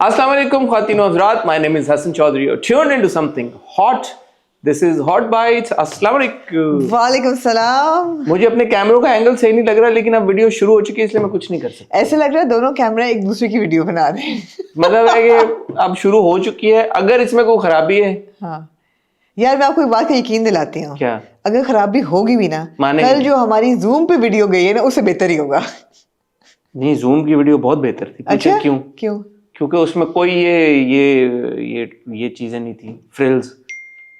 Assalamu alaikum, Khatin wa Hazrat. My name is Hassan Chaudhary. You're tuned into something hot. This is Hot Bites. Assalamu alaikum. वालेकुम सलाम। मुझे अपने कैमरों का angle सही नहीं लग रहा, लेकिन अब वीडियो शुरू हो चुकी है, इसलिए मैं कुछ नहीं कर सकता। ऐसे लग रहा है दोनों कैमरा एक दूसरे की वीडियो बना रहे हैं। मतलब है कि अब शुरू हो चुकी है। अगर इसमें कोई खराबी है, हाँ यार, मैं आपको एक बात का यकीन दिलाती हूँ। क्या? अगर खराबी होगी भी ना, कल जो हमारी जूम पे वीडियो गई है ना, उससे बेहतर ही होगा। नहीं, जूम की वीडियो बहुत बेहतर थी। अच्छा, क्यों? क्यों? क्योंकि उसमें कोई ये चीजें नहीं थी, फ्रिल्स।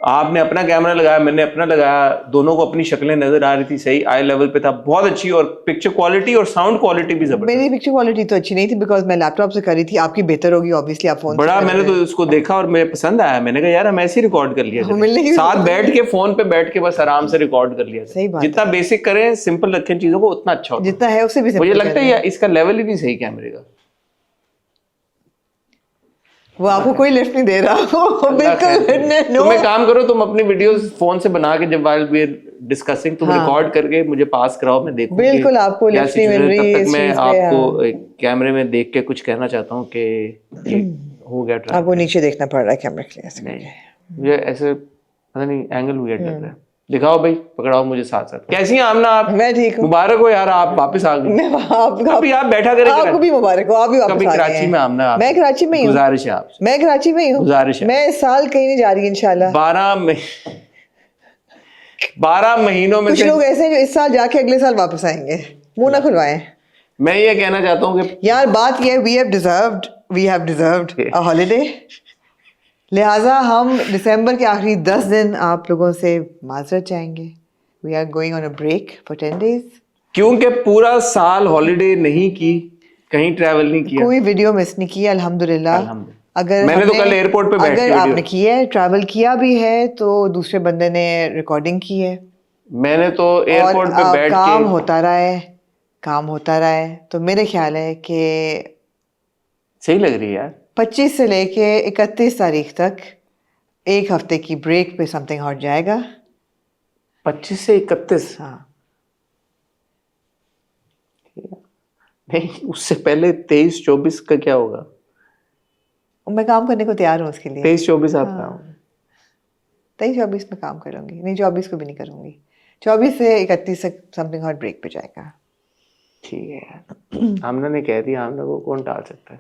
आपने अपना कैमरा लगाया, मैंने अपना लगाया, दोनों को अपनी शक्लें नजर आ रही थी, सही आई लेवल पे था, बहुत अच्छी। और पिक्चर क्वालिटी और साउंड क्वालिटी भी जबरदस्त। मेरी पिक्चर क्वालिटी तो अच्छी नहीं थी, बिकॉज मैं लैपटॉप से कर रही थी। आपकी बेहतर होगी ऑब्वियसली, आप फोन बड़ा। मैंने तो उसको देखा और मुझे पसंद आया। मैंने कहा यार हम ऐसे ही रिकॉर्ड कर लिया करें, साथ बैठ के फोन पे बैठ के बस आराम से रिकॉर्ड कर लिया। सही बात। जितना बेसिक करें, सिंपल रखें चीजों को, उतना अच्छा होता है। जितना है उससे भी मुझे लगता है इसका लेवल ही नहीं सही कैमरे का। वो आपको कोई लिफ्ट नहीं दे रहा। बिल्कुल। तुम एक काम करो, तुम अपनी वीडियोस फोन से बना के जब while we डिस्कसिंग तुम रिकॉर्ड करके मुझे पास कराओ, मैं देखूं। बिल्कुल, आपको लिफ्ट नहीं मिल रही। तब तक मैं आपको कैमरे में देख के कुछ कहना चाहता हूँ कि हो गया ट्राई। आपको नीचे देखना पड़ रहा है कैमरे के लिए। नहीं, मुझे ऐसे पता नहीं एंगल वियर्ड लग रहा है। दिखाओ भाई, पकड़ाओ मुझे साथ साथ। कैसी हैं आमना आप? मैं ठीक हूँ। मुबारक हो यार, आप वापस आ गई। अभी आप बैठा करें। आपको भी मुबारक हो, आप भी वापस आ गए। कराची में आमना, मैं कराची में ही हूँ। गुजारिश है आपसे। मैं कराची में ही हूँ। गुजारिश है। मैं इस साल कहीं नहीं जा रही इंशाल्लाह। 12 महीनों में कुछ लोग ऐसे हैं जो इस साल जाके अगले साल वापस आएंगे। मुंह ना खुलवाएं। मैं ये कहना चाहता हूँ कि यार बात ये है, we have deserved a holiday. लिहाजा हम दिसंबर के आखिरी 10 दिन आप लोगों से माजरत चाहेंगे। We are going on a break for 10 days। क्योंकि पूरा साल हॉलिडे नहीं की, कहीं ट्रैवल नहीं किया, कोई वीडियो मिस नहीं किया अल्हम्दुलिल्लाह। अगर मैंने तो कल एयरपोर्ट पे बैठ के अगर आपने की है, ट्रैवल किया भी है, तो दूसरे बंदे ने रिकॉर्डिंग की है। मैंने तो एयरपोर्ट पे बैठ के काम होता रहा है। तो मेरे ख्याल है कि सही लग रही है यार। 25 से लेके 31 तारीख तक एक हफ्ते की ब्रेक पे समथिंग हॉट जाएगा। 25 से 31? हाँ नहीं, उससे पहले 23-24 का क्या होगा? मैं काम करने को तैयार हूँ उसके लिए। 23-24 आप का? 23-24 में काम करूँगी। नहीं, 24 को भी नहीं करूँगी। 24 से 31 तक समथिंग हॉट ब्रेक पे जाएगा। ठीक है यार। आमना ने कह दिया, आमना को कौन टाल सकता है।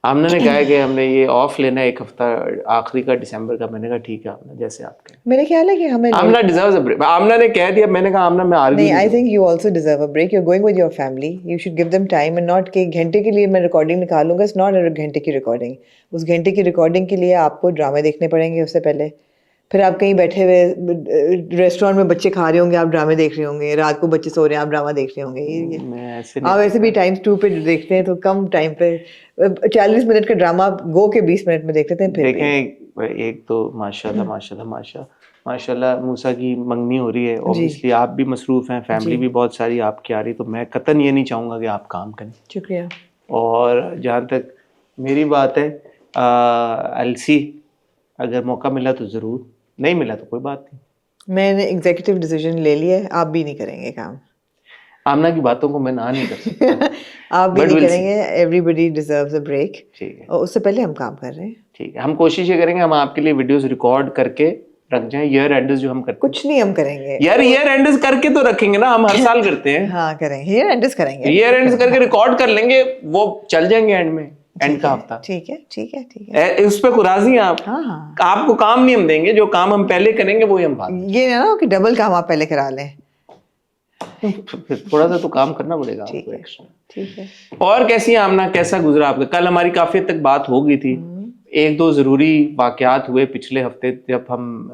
आमना ने कहा कि हमने ये ऑफ लेना है एक हफ्ता, आखिरी का दिसंबर का। मैंने कहा ठीक है आमना, जैसे आप कहें। मेरे ख्याल है कि हमें आमना डिजर्व्स अ ब्रेक। आमना ने कह दिया, मैंने कहा आमना मैं आर्ग्यू नहीं, I think you also deserve a break. You are going with your family, you should give them time and not कि घंटे के लिए मैं रिकॉर्डिंग निकालूंगा। इट्स नॉट अ घंटे की रिकॉर्डिंग। उस घंटे की रिकॉर्डिंग के लिए आपको ड्रामे देखने पड़ेंगे उससे पहले। फिर आप कहीं बैठे हुए रेस्टोरेंट में बच्चे खा रहे होंगे, आप ड्रामे देख रहे होंगे। रात को बच्चे सो रहे हैं, आप ड्रामा देख रहे होंगे। आप ऐसे भी टाइम्स 2 पे देखते हैं, तो कम टाइम पे 40 मिनट का ड्रामा गो के 20 मिनट में देख लेते हैं। फिर देखें, एक तो माशाल्लाह मूसा की मंगनी हो रही है। ऑब्वियसली आप भी मसरूफ हैं, फैमिली भी बहुत सारी आपकी आ रही, तो मैं कतन ये नहीं चाहूँगा कि आप काम करें। शुक्रिया। और जहाँ तक मेरी बात है, एलसी अगर मौका मिला तो ज़रूर, नहीं मिला तो कोई बात नहीं। मैंने एग्जीक्यूटिव डिसीजन ले लिया है, आप भी नहीं करेंगे काम। आमना की बातों को मैं ना नहीं कर सकता। आप भी नहीं करेंगे। Everybody deserves a break. ठीक है, और उससे पहले हम काम कर रहे हैं। ठीक है, हम कोशिश ये करेंगे, हम आपके लिए वीडियोस रिकॉर्ड करके रख जाएं। ईयर एंडर्स जो हम करते हैं, कुछ नहीं हम करेंगे यार। ईयर एंडर्स करके तो रखेंगे ना, हम हर साल करते हैं। हाँ करेंगे, ईयर एंडर्स करेंगे। ईयर एंडर्स करके रिकॉर्ड कर लेंगे, वो चल जाएंगे एंड में, एंड का हफ्ता। ठीक है। उस पे राजी हैं आप? हाँ। आपको काम नहीं हम देंगे, जो काम हम पहले करेंगे वो ही हम बाद। ये ना कि डबल काम आप पहले करा लें। थोड़ा सा तो काम करना पड़ेगा आपको एक्स्ट्रा। ठीक है। और कैसी है आमना, कैसा गुजरा आपका? कल हमारी काफी हद तक बात हो गई थी। एक दो जरूरी वाकयात हुए पिछले हफ्ते, जब हम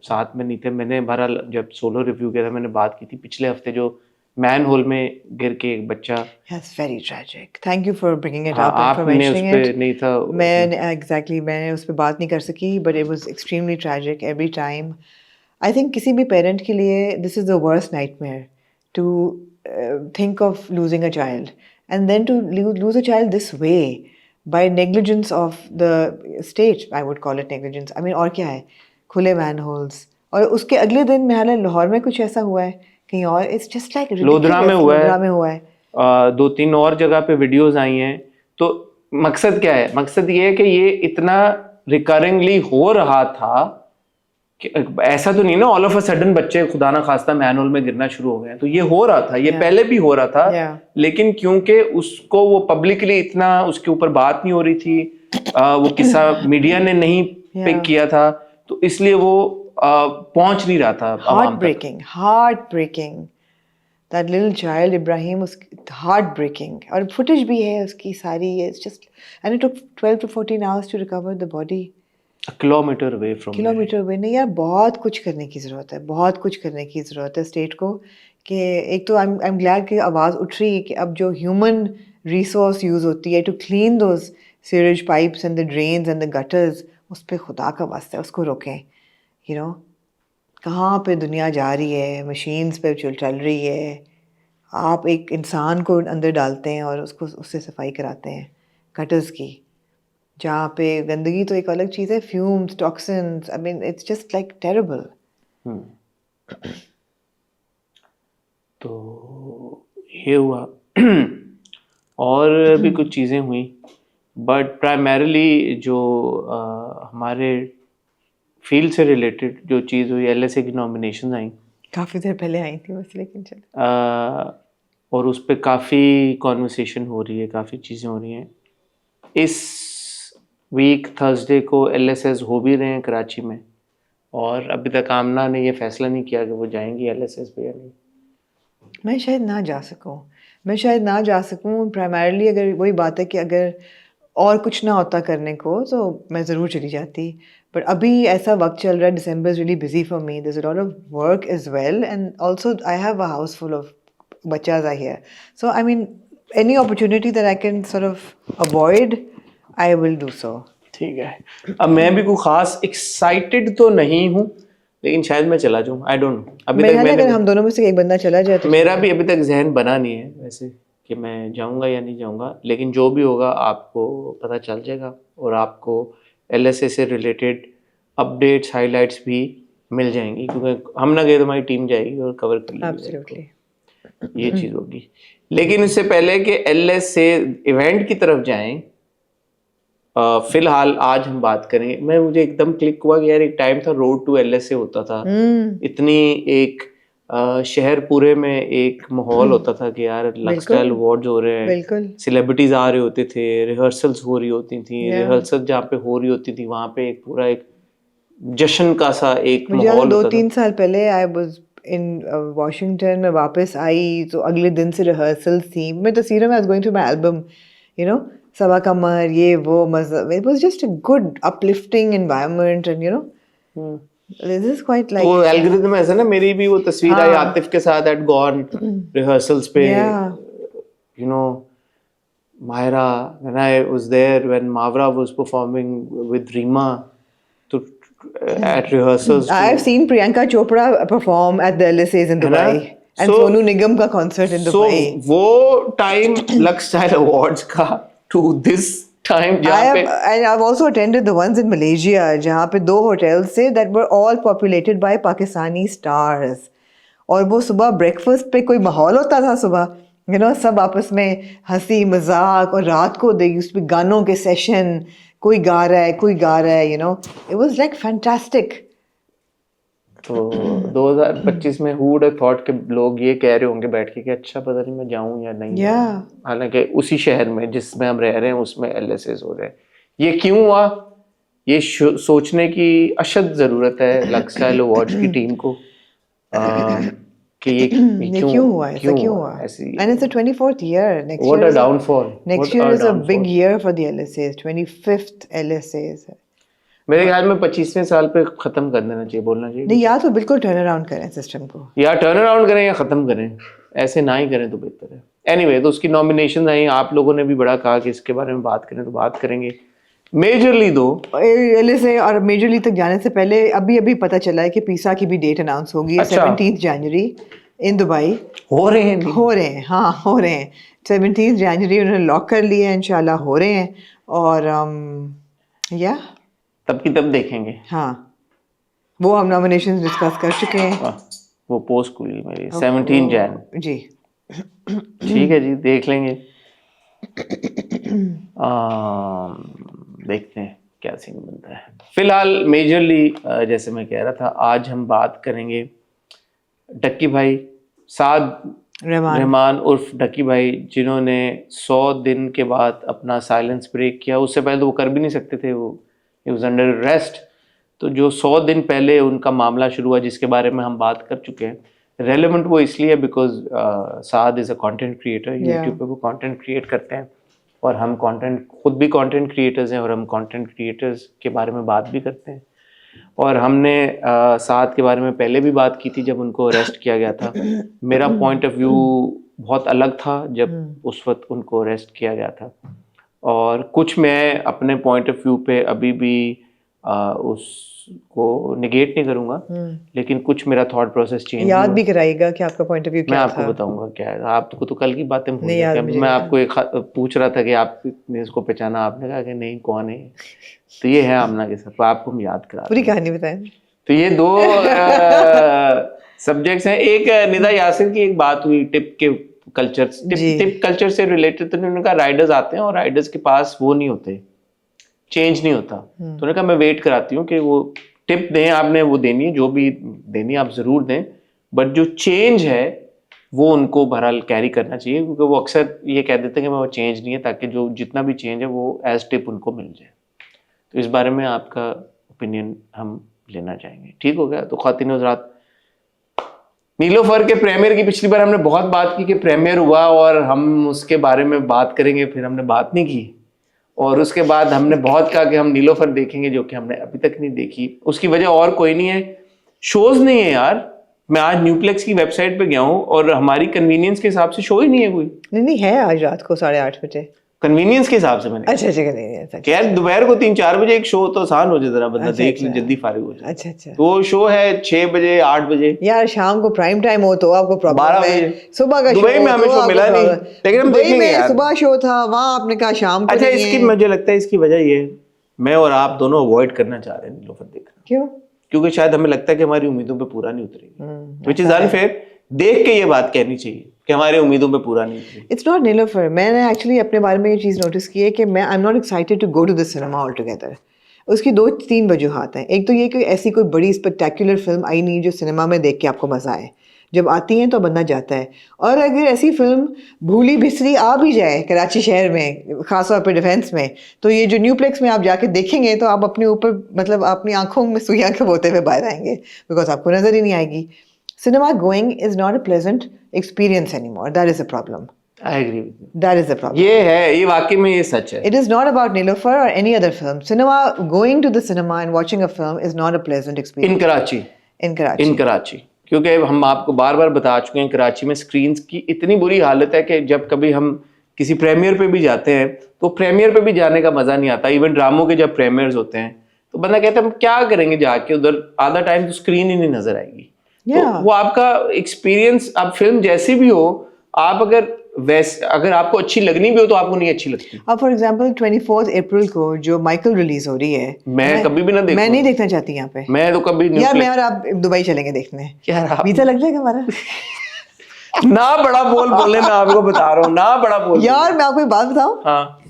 साथ में नहीं थे। मैंने बहरहाल जब सोलो रिव्यू किया था, मैंने बात की थी पिछले हफ्ते, जो मैन होल में गिर के एक बच्चा। Yes, very tragic. Thank you for bringing it हाँ, up and for आपने उस mentioning पे it. नहीं था। मैंने उस पे बात नहीं कर सकी, but it was extremely tragic every time. I think किसी भी parent के लिए this is the worst nightmare to think of losing a child, and then to lose a child this way by negligence of the state. I would call it negligence. I mean, और क्या है, खुले manholes। और उसके अगले दिन मेरे ख्याल है लाहौर में कुछ ऐसा हुआ है कहीं और। It's just like लोधरा में हुआ है। 2-3 और जगह पे वीडियोस आई हैं। तो मकसद क्या है? मकसद ये है कि ये इतना रिकरिंगली हो रहा था कि ऐसा तो नहीं ना ऑल ऑफ अ सडन बच्चे खुदा ना खास्ता मैनुअल में गिरना शुरू हो गए। तो ये हो रहा था, ये पहले भी हो रहा था, लेकिन क्योंकि उसको वो पब्लिकली इतना उसके ऊपर बात नहीं हो रही थी, वो किस्सा मीडिया ने नहीं पिक किया था, तो इसलिए वो पहुंच नहीं रहा था आवाम तक। Heart breaking That little child Ibrahim was heartbreaking. और footage भी है उसकी सारी. It's just and it took 12 to 14 hours to recover the body. A kilometer away from kilometre away नहीं यार, बहुत कुछ करने की ज़रूरत है, बहुत कुछ करने की ज़रूरत है स्टेट को. कि एक तो I'm glad कि आवाज़ उठ रही है कि अब जो human resource यूज़ होती है to clean those sewage pipes and the drains and the gutters, उस पर खुदा का वास्ता है उसको रोकें. You know, कहाँ पे दुनिया जा रही है, मशीन्स पे चल रही है. आप एक इंसान को अंदर डालते हैं और उसको उससे सफाई कराते हैं गटर्स की, जहाँ पे गंदगी तो एक अलग चीज़ है, fumes, toxins, I mean it's just like terrible. तो ये हुआ और भी कुछ चीज़ें हुई, बट प्राइमरीली जो हमारे फील्ड से रिलेटेड जो चीज़ हुई, LSA की नॉमिनेशन आई. काफ़ी देर पहले आई थी बस, लेकिन चलो. और उस पर काफ़ी कॉन्वर्सेशन हो रही है, काफ़ी चीज़ें हो रही हैं. इस वीक थर्सडे को LSAs हो भी रहे हैं कराची में, और अभी तक आमना ने ये फैसला नहीं किया कि वो जाएंगी LSAs पे या नहीं. मैं शायद ना जा सकूं. प्राइमरीली अगर वही बात है कि अगर और कुछ ना होता करने को तो मैं ज़रूर चली जाती. बट अभी ऐसा वक्त चल रहा है, December is really busy for me. There's a lot of work as well, and also I have a house full of bachas are here. So I mean, any opportunity that I can sort of avoid, I will do so. ठीक है. अब मैं भी कोई खास excited तो नहीं हूँ, लेकिन शायद मैं चला जाऊँ. आई डोंट नो. अभी तक अगर हम दोनों में से एक बंदा चला जाए तो मेरा भी अभी तक जहन बना नहीं है वैसे कि मैं जाऊँगा या नहीं जाऊँगा, लेकिन जो भी होगा आपको पता चल जाएगा, और आपको LSA से रिलेटेड अपडेट्स, हाइलाइट्स भी मिल जाएंगी, क्योंकि हम ना गए तो हमारी टीम जाएगी और कवर कर लेगी. एब्सोल्युटली ये चीज़ होगी. लेकिन इससे पहले कि LSA इवेंट की तरफ जाएं, फिलहाल आज हम बात करेंगे. मुझे एकदम क्लिक हुआ कि यार एक टाइम था रोड टू LSA होता था. इतनी एक शहर पूरे में एक माहौल होता था कि यार लक्सस्टाइल अवार्ड्स हो रहे हैं, सेलिब्रिटीज आ रहे होते थे, रिहर्सल्स हो रही होती थी. रिहर्सल जहाँ पे हो रही होती थी वहाँ पे एक पूरा एक जश्न का सा एक माहौल होता था. 2-3 साल पहले आई वाज इन वॉशिंगटन में वापस आई तो अगले दिन से रिहर्सल्स थी. मैं तस्वीरों में I was going to my album, you know, Saba Qamar, ये वो मजा. It was just a good uplifting environment, and you know this is quite like वो एल्गोरिथम ऐसा ना. मेरी भी वो तस्वीर आई आतिफ के साथ एट गॉन रिहर्सल्स पे, you know, Myra, when I was there, when Mavra was performing with Reema at rehearsals. I have seen Priyanka Chopra perform at the LSAs in Dubai, and Sonu Nigam ka concert in Dubai. So वो time Luxstyle Awards का to this time जहाँ पे, and I've also attended the ones in Malaysia जहाँ पे 2 hotels थे that were all populated by Pakistani stars. और वो सुबह breakfast पे कोई माहौल होता था सुबह, you know, सब आपस में हंसी मजाक, और रात को उस पे गानों के सेशन, कोई गा रहा है, you know, it was like fantastic. तो 2025 में who would have thought कि लोग ये कह रहे होंगे बैठ के कि अच्छा पता नहीं मैं जाऊं या नहीं. हालांकि उसी शहर में जिसमें हम रह रहे हैं उसमें LSAs हो रहे हैं. ये क्यों हुआ, ये सोचने की अशद ज़रूरत है लक्सस्टाइल अवार्ड्स की टीम को कि ये क्यों हुआ. And it's the 24th year. Next What year a downfall. Next year is a big year for the LSAs. 25th LSAs. मेरे ख्याल में 25वें साल पे खत्म कर देना चाहिए, बोलना चाहिए. नहीं, या तो बिल्कुल टर्न अराउंड करें सिस्टम को, या टर्न अराउंड करें या खत्म करें. ऐसे ना ही करें तो बेहतर है. एनीवे, तो उसकी नॉमिनेशन आई. आप लोगों ने भी बड़ा कहा कि इसके बारे में बात करें, तो बात करेंगे. मेजरली दो LSA और मेजरली तक जाने से पहले अभी पता चला है कि पीसा की भी डेट अनाउंस होगी. 17th January in Dubai. हो रहे हैं 17th January उन्होंने लॉक कर लिए हैं, इंशाल्लाह हो रहे हैं. और या तब की तब देखेंगे. हाँ, वो हम नॉमिनेशन डिस्कस कर चुके हैं. वो पोस्ट खुली मेरी 17 Jan जी. ठीक है जी, देख लेंगे. देखते हैं क्या सीन बनता है। फिलहाल मेजरली जैसे मैं कह रहा था, आज हम बात करेंगे डक्की भाई साद रहमान उर्फ डक्की भाई, जिन्होंने 100 दिन के बाद अपना साइलेंस ब्रेक किया। उससे पहले तो वो कर भी नहीं सकते थे, वो वाज अंडर अरेस्ट। तो जो 100 दिन पहले उनका मामला शुरू हुआ, जिसके बारे में हम बात कर चुके हैं, रेलेवेंट वो इसलिए because Saad is a content creator, YouTube पे वो कंटेंट क्रिएट करते हैं और हम खुद भी कंटेंट क्रिएटर्स हैं और हम कंटेंट क्रिएटर्स के बारे में बात भी करते हैं। और हमने साद के बारे में पहले भी बात की थी जब उनको अरेस्ट किया गया था। मेरा पॉइंट ऑफ व्यू बहुत अलग था जब उस वक्त उनको अरेस्ट किया गया था, और कुछ मैं अपने पॉइंट ऑफ व्यू पे अभी भी उसको निगेट नहीं करूंगा, लेकिन कुछ मेरा थॉट प्रोसेस चेंज याद भी कराइएगा कि आपका पॉइंट ऑफ व्यू क्या मैं था। आपको बताऊंगा क्या है। आपको तो कल की बातें भूल गए। मैं आपको एक पूछ रहा था कि आपने इसको पहचाना, आपने कहा कि नहीं कौन है, तो ये है आमना के साथ। आपको हम याद करा पूरी कहानी बताएं। तो ये 2 सब्जेक्ट्स हैं। एक निदा यासिर की एक बात हुई टिप के कल्चर, टिप कल्चर से रिलेटेड। तो उन्होंने कहा राइडर्स आते हैं और राइडर्स के पास वो नहीं होते, चेंज नहीं होता। तो उन्होंने कहा मैं वेट कराती हूँ कि वो टिप दें, आपने वो देनी है, जो भी देनी है आप जरूर दें, बट जो चेंज है वो उनको बहरहाल कैरी करना चाहिए, क्योंकि वो अक्सर ये कह देते हैं कि मैं वो चेंज नहीं है, ताकि जो जितना भी चेंज है वो एज टिप उनको मिल जाए। तो इस बारे में आपका ओपिनियन हम लेना चाहेंगे। ठीक हो गया। तो ख़वातीन हज़रात, नीलोफर के प्रीमियर की पिछली बार हमने बहुत बात की कि प्रीमियर हुआ और हम उसके बारे में बात करेंगे, फिर हमने बात नहीं की, और उसके बाद हमने बहुत कहा कि हम नीलोफर देखेंगे, जो कि हमने अभी तक नहीं देखी। उसकी वजह और कोई नहीं है, शोज नहीं है यार। मैं आज न्यूप्लेक्स की वेबसाइट पे गया हूँ और हमारी कन्वीनियंस के हिसाब से शो ही नहीं है कोई। नहीं है, आज रात को 8:30 बजे कन्वीनियंस के हिसाब से मैंने। अच्छा नहीं यार दोपहर को 3-4 बजे एक शो तो आसान हो जाए, जरा बंदा देख ले, जल्दी फारिग हो जाए। अच्छा तो शो है 6 बजे 8 बजे। यार शाम को प्राइम टाइम हो तो आपको प्रॉब्लम 12 है। बजे सुबह का दुबई में हमें शो मिला नहीं, लेकिन हम देखेंगे यार। सुबह शो था, वहाँ आपने कहा शाम को। अच्छा, इसकी मुझे लगता है इसकी वजह ये, मैं और आप दोनों अवॉइड करना चाह रहे हैं नीलोफर देखना। क्यों? क्योंकि शायद हमें लगता है कि हमारी उम्मीदों पे पूरा नहीं उतरेगी, व्हिच इज अनफेयर। देख के ये बात कहनी चाहिए कि हमारी उम्मीदों पे पूरा नहीं उतरी। It's not Nilofar. मैंने एक्चुअली अपने बारे में ये चीज़ नोटिस की है कि मैं I am not excited to go to the cinema all together. उसकी 2-3 वजूहात हैं। एक तो ये कि ऐसी कोई बड़ी स्पेक्टेकुलर फिल्म आई नहीं जो सिनेमा में देख के आपको मज़ा आए। जब आती हैं तो बंदा जाता है, और अगर ऐसी फिल्म भूली बिसरी आ भी जाए कराची शहर में, ख़ासतौर पर डिफेंस में, तो ये जो न्यूप्लेक्स में आप जाके देखेंगे तो आप अपने ऊपर मतलब अपनी आंखों में सुइयां खबोते हुए बाहर आएंगे, बिकॉज आपको नज़र ही नहीं आएगी। Cinema going is not a pleasant experience anymore. That is a problem. I agree with you. That is the problem. ये है, ये वाकई में ये सच है। It is not about Nilofer or any other film. Cinema, going to the cinema and watching a film is not a pleasant experience. In Karachi. In Karachi. In Karachi. क्योंकि हम आपको बार बार बता चुके हैं, कराची में स्क्रीन्स की इतनी बुरी हालत है कि जब कभी हम किसी प्रीमियर पे भी जाते हैं तो प्रीमियर पे भी जाने का मज़ा नहीं आता। इवन ड्रामों के जब प्रीमियर्स होते हैं तो बंदा कहता है हम क्या करेंगे जाके उधर, आधा टाइम तो स्क्रीन ही नहीं नजर आएगी। तो वो आपका एक्सपीरियंस, अब फिल्म जैसी भी हो, आप अगर आपको अच्छी लगनी भी हो तो आपको नहीं अच्छी लगती। अब फॉर एग्जांपल 24 अप्रैल को जो माइकल रिलीज हो रही है, मैं कभी भी ना देखूं। मैं नहीं देखना चाहती यहाँ पे। मैं तो कभी नहीं। यार मैं और आप दुबई चलेंगे देखने। यार वीजा लग जाएगा हमारा। ना बड़ा बोले, मैं आपको बता रहा हूँ, ना बड़ा बोल। यार मैं आपको एक बात बताऊं। हाँ।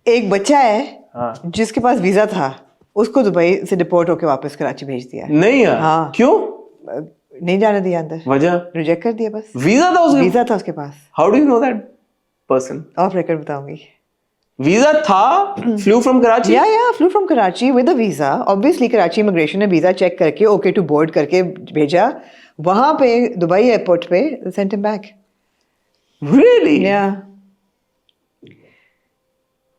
एक बच्चा है हाँ। जिसके पास वीजा था, उसको दुबई से डिपोर्ट होकर वापस कराची भेज दिया। नहीं यार। हाँ। क्यों? नहीं जाने दिया अंदर। वजह? रिजेक्ट कर दिया बस। वीजा था उसके पास। How do you know that person? Off record बताऊंगी। वीजा था, फ्लू फ्रॉम कराची। या flew from Karachi with a visa. Obviously Karachi immigration ने वीजा चेक करके ओके टू बोर्ड करके भेजा, वहां पे दुबई एयरपोर्ट पे सेंट हिम बैक। रियली? या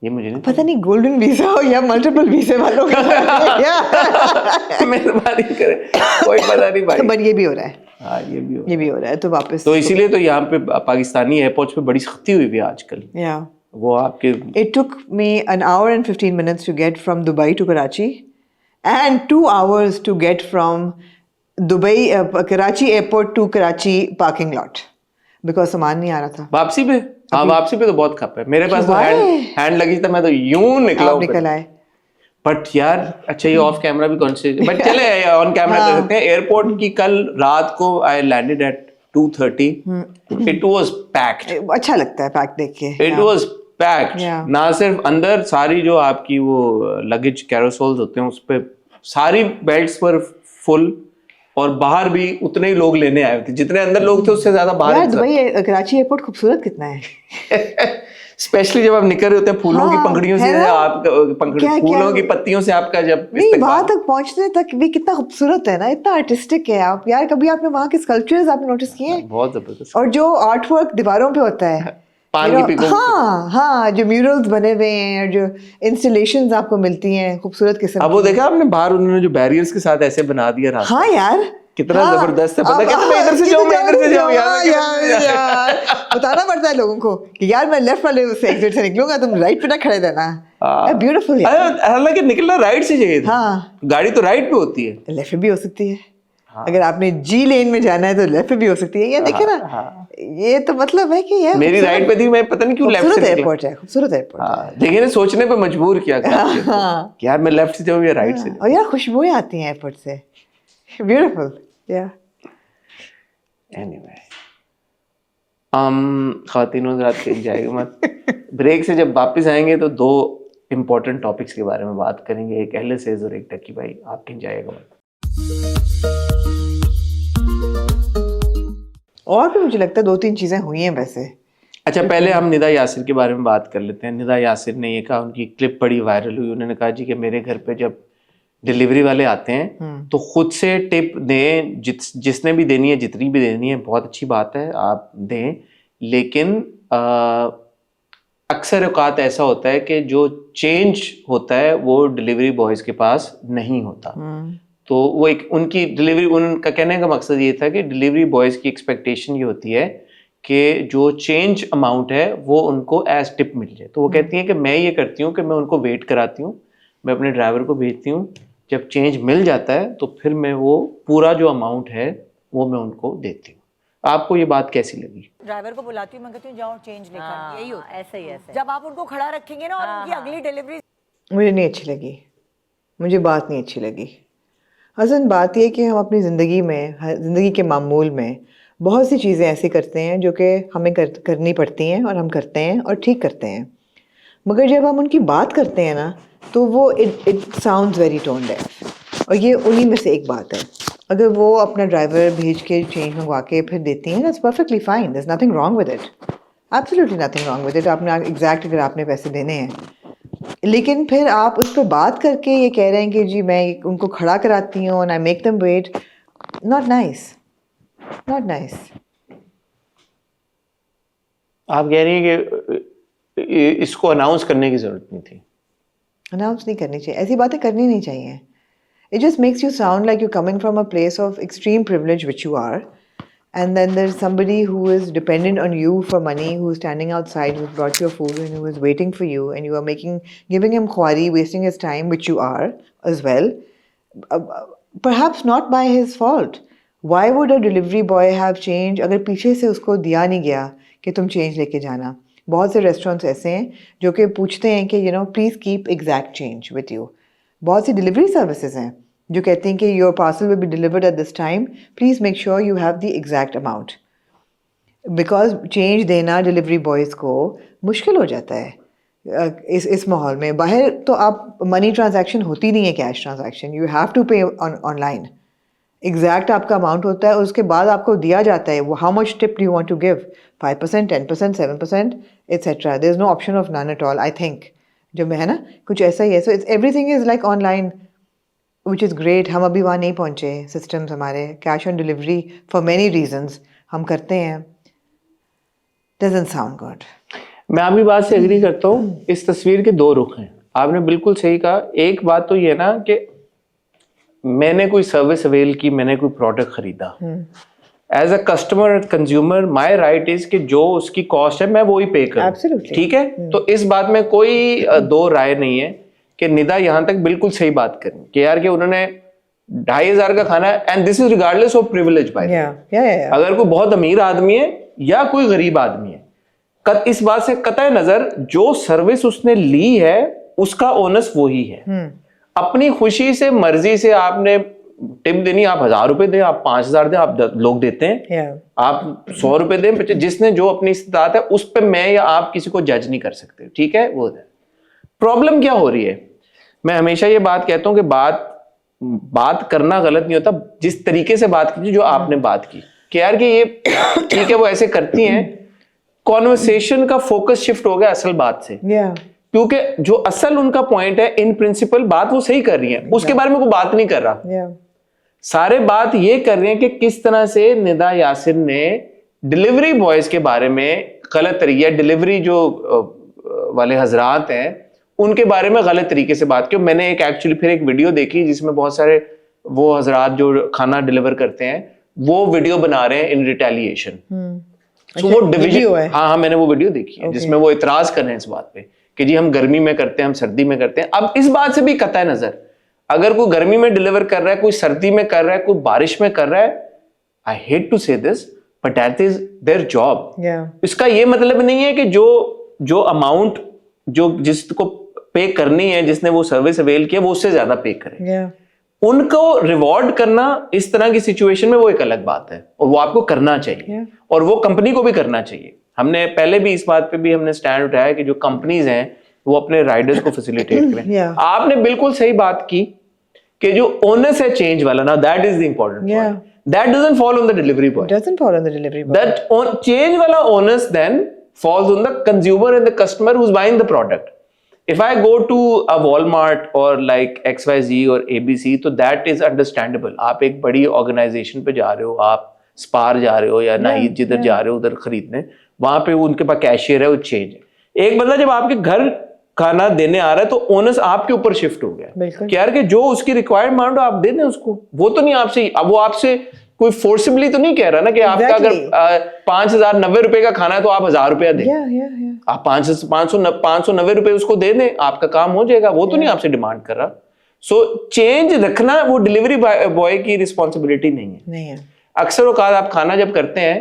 ये मुझे नहीं पता नहीं गोल्डन वीजा हो या मल्टीपल वीजे वालों का। मेहरबानी करे, कोई पता नहीं भाई। बट ये भी हो रहा है। हाँ, ये भी हो रहा है। तो वापस तो इसीलिए तो यहाँ पे पाकिस्तानी एयरपोर्ट्स पे बड़ी सख्ती हुई है आजकल। या वो आपके It took me an hour and 15 minutes to get from Dubai to Karachi and 2 hours to get from Dubai Karachi airport to Karachi parking lot because सामान नहीं आ रहा था। वापसी पे? हाँ, वापसी पे तो बहुत खप है। मेरे पास तो हैंड लगी था, मैं तो यूं निकल आए। बट यार अच्छा, ये ऑफ कैमरा भी कॉन्शियस, बट चले ऑन कैमरा कर सकते हैं। एयरपोर्ट की कल रात को I landed eight 2:30। It was packed. अच्छा लगता है पैक देख के। It was packed, Yeah. ना सिर्फ अंदर सारी जो आपकी वो लगेज कैरोसोल्स होते हैं उस पे सारी बेल्ट्स पर फुल, और बाहर भी उतने ही लोग लेने आए थे, जितने अंदर लोग थे उससे ज्यादा बाहर यार दुबई कराची एयरपोर्ट खूबसूरत कितना है। स्पेशली जब आप निकल रहे होते हैं फूलों की हाँ, पंखुड़ियों है से, ना? आप फूलों की पत्तियों से आपका जब नहीं, इस्तेमाल, वहां तक पहुंचने तक भी कितना खूबसूरत है ना, इतना आर्टिस्टिक है। आप यार कभी आपने वहां के स्कल्पचर्स आपने नोटिस किए हैं? बहुत जबरदस्त। और जो आर्ट वर्क दीवारों पे होता है, पान की पिकों, हाँ हाँ, जो म्यूरल्स बने हुए हैं और जो इंस्टॉलेशंस आपको मिलती हैं खूबसूरत किस्म अब वो की। देखा आपने बाहर उन्होंने जो बैरियर्स के साथ ऐसे बना दिया रास्ता, हाँ यार, कितना हाँ, जबरदस्त है, पता अब- कहते मैं इधर से जाऊं, मैं इधर से जाऊं हाँ, यार बताना पड़ता है लोगों को कि यार मैं लेफ्ट वाले से एग्जिट से निकलूंगा, तुम राइट पे ना खड़े रहना। ब्यूटीफुल यार। हालांकि निकलना राइट से चाहिए था, हाँ, गाड़ी तो राइट पे होती है। लेफ्ट भी हो सकती है। अगर आपने जी लेन में जाना है तो लेफ्ट भी हो सकती है। ये देखे ना, ये तो मतलब है कि यार मेरी राइट पे थी, मैं पता नहीं क्यों लेफ्ट से खूबसूरत निकला। एयरपोर्ट है, खूबसूरत एयरपोर्ट है। हाँ, देखिए ना, सोचने पे मजबूर किया काफी हद तक। हाँ। कि यार मैं लेफ्ट से जाऊं या राइट से और यार खुशबुएं आती हैं एयरपोर्ट से, ब्यूटीफुल या। एनीवे, खातिनों हज़रात कहीं जाएगा मत। ब्रेक से जब वापस आएंगे तो दो इम्पोर्टेंट टॉपिक्स के बारे में बात करेंगे, एक अहले सेज और एक टकी भाई, आप कहीं जाएगा मत। और भी मुझे लगता है 2-3 चीजें हुई हैं वैसे। अच्छा, पहले हम निदा यासिर के बारे में बात कर लेते हैं। निदा यासिर ने ये कहा, उनकी क्लिप बड़ी वायरल हुई, उन्होंने कहा जी कि मेरे घर पे जब डिलीवरी वाले आते हैं तो खुद से टिप दें, जिसने भी देनी है, जितनी भी देनी है, बहुत अच्छी बात है, आप दें, लेकिन अक्सर औकात ऐसा होता है कि जो चेंज होता है वो डिलीवरी बॉयज़ के पास नहीं होता। तो वो एक उनकी डिलीवरी, उनका कहने का मकसद ये था कि डिलीवरी बॉयज़ की एक्सपेक्टेशन ये होती है कि जो चेंज अमाउंट है वो उनको एज टिप मिल जाए। तो वो कहती हैं कि मैं ये करती हूँ कि मैं उनको वेट कराती हूँ, मैं अपने ड्राइवर को भेजती हूँ, जब चेंज मिल जाता है तो फिर मैं वो पूरा जो अमाउंट है वो मैं उनको देती हूँ। आपको ये बात कैसी लगी? ड्राइवर को बुलाती हूँ, मैं कहती हूँ जाओ चेंज लेकर, यही होता है। ऐसे ही ऐसे। जब आप उनको खड़ा रखेंगे ना और उनकी अगली डिलीवरी, मुझे नहीं अच्छी लगी, मुझे बात नहीं अच्छी लगी। असल बात यह है कि हम अपनी ज़िंदगी में, ज़िंदगी के मामूल में बहुत सी चीज़ें ऐसी करते हैं जो कि हमें करनी पड़ती हैं और हम करते हैं और ठीक करते हैं, मगर जब हम उनकी बात करते हैं ना तो वो it sounds very tone deaf, और ये उन्हीं में से एक बात है। अगर वो अपना ड्राइवर भेज के चेंज मंगवा के फिर देती हैं, that's perfectly fine, there is nothing wrong with it, absolutely nothing wrong with it. आपने एग्जैक्ट अगर आपने पैसे देने हैं, लेकिन फिर आप उस पर बात करके ये कह रहे हैं कि जी मैं उनको खड़ा कराती हूँ and I make them wait, not nice, not nice। आप कह रही हैं कि इसको अनाउंस करने की जरूरत नहीं थी? अनाउंस नहीं करनी चाहिए, ऐसी बातें करनी नहीं चाहिए। It just makes you sound like you're coming from a place of extreme privilege, which you are, and then there's somebody who is dependent on you for money, who's standing outside, who's brought your food and who is waiting for you, and you are giving him khwari, wasting his time, which you are as well, perhaps not by his fault. Why would a delivery boy have change अगर पीछे से उसको दिया नहीं गया कि तुम change लेके जाना? बहुत से रेस्टोरेंट्स ऐसे हैं जो कि पूछते हैं कि you know please keep exact change with you. बहुत सी डिलीवरी सर्विसेज हैं जो कहते हैं कि your parcel will be delivered at this time, please make sure you have the exact amount, because change देना डिलीवरी बॉयज़ को मुश्किल हो जाता है इस माहौल में। बाहर तो आप मनी ट्रांजैक्शन होती नहीं है, cash transaction, you have to pay online, exact आपका अमाउंट होता है और उसके बाद आपको दिया जाता है वो how much tip do you want to give, 5%, 10%, 7%, etcetera. There is no option of none at all, I think, जो मैं है ना कुछ ऐसा ही है। So it's everything is like online, which is great. हम अभी वहाँ नहीं पहुँचे, सिस्टम्स हमारे cash on delivery for many reasons हम करते हैं, डजंट साउंड गुड। मैं आपकी बात से एग्री करता हूँ। इस तस्वीर के दो रुख हैं, आपने बिल्कुल सही कहा। एक बात तो ये ना कि मैंने कोई सर्विस अवेल की, मैंने कोई प्रोडक्ट खरीदा, as a customer consumer my right is कि जो उसकी कॉस्ट है मैं वो ही पे करूं। Absolutely. ठीक है, तो इस बात में कोई दो राय नहीं है कि निदा यहाँ तक बिल्कुल सही बात करें कि यार कि उन्होंने 2,500 का खाना, and this is regardless of privilege by, अगर कोई बहुत अमीर आदमी है या कोई गरीब आदमी है, इस बात से कतई नजर जो सर्विस उसने ली है उसका ओनस वो ही है। अपनी खुशी से, मर्जी से आपने टिप देनी, आप 1000 रुपए दें, आप 5000 दें, आप लोग देते हैं, Yeah. आप 100 रुपए दें, जिसने जो अपनी इस्तात है उस पर मैं या आप किसी को जज नहीं कर सकते, ठीक है। वो प्रॉब्लम क्या हो रही है, मैं हमेशा ये बात कहता हूं कि बात करना गलत नहीं होता, जिस तरीके से बात की जो आपने बात की कि यार कि ये ठीक है वो ऐसे करती हैं, कॉन्वर्सेशन का फोकस शिफ्ट हो गया असल बात से। Yeah. क्योंकि जो असल उनका पॉइंट है, इन प्रिंसिपल बात वो सही कर रही है, उसके बारे में कोई बात नहीं कर रहा। Yeah. सारे बात ये कर रहे हैं कि किस तरह से निदा यासिर ने डिलीवरी बॉयज के बारे में गलत तरीके, डिलीवरी जो वाले हजरात हैं उनके बारे में गलत तरीके से बात की। मैंने एक एक्चुअली फिर एक वीडियो देखी जिसमें बहुत सारे वो हजरात जो खाना डिलीवर करते हैं वो वीडियो बना रहे हैं इन रिटेलिएशन। तो वो डिवीजन, हाँ, मैंने वो वीडियो देखी है जिसमें वो इतराज कर रहे हैं इस बात पे कि जी हम गर्मी में करते हैं, हम सर्दी में करते हैं। अब इस बात से भी कतई नजर, अगर कोई गर्मी में डिलीवर कर रहा है, कोई सर्दी में कर रहा है, कोई बारिश में कर रहा है, आई हेट टू से this but that is their job. इसका ये मतलब नहीं है कि जो अमाउंट जो जिसको पे करनी है, जिसने वो सर्विस अवेल किया, वो उससे ज्यादा पे करे। उनको रिवॉर्ड करना इस तरह की सिचुएशन में वो एक अलग बात है और वो आपको करना चाहिए और वो कंपनी को भी करना चाहिए। हमने पहले भी इस बात पे भी हमने स्टैंड उठाया कि जो कंपनीज हैं वो अपने राइडर्स को फैसिलिटेट करें। आपने बिल्कुल सही बात की कि जो ओनस है चेंज वाला, ना that is the important point, that doesn't fall on the delivery boy, that change वाला onus then falls on the consumer and the customer who's buying the product. If I go to a Walmart or like XYZ or ABC, तो that is understandable. आप एक बड़ी organisation पे जा रहे हो, आप स्पार जा रहे हो या नाइट जिधर जा रहे हो उधर खरीदने, वहां पे उनके पास कैशियर है, वो चेंज है। एक बंदा जब आपके घर खाना देने आ रहा है तो ओनस आपके ऊपर शिफ्ट हो गया कि यार कि जो उसकी रिक्वायर्ड अमाउंट आप दे दें उसको, वो तो नहीं आपसे, अब वो आपसे कोई फोर्सिबली तो नहीं कह रहा ना कि आपका अगर 5090 रुपए का खाना है तो आप 1000 रुपया दें, आप 590 रुपए उसको दे दें, आपका काम हो जाएगा, वो तो नहीं आपसे डिमांड कर रहा। सो चेंज रखना वो डिलीवरी बॉय की रिस्पॉन्सिबिलिटी नहीं है। अक्सर औकात आप खाना जब करते हैं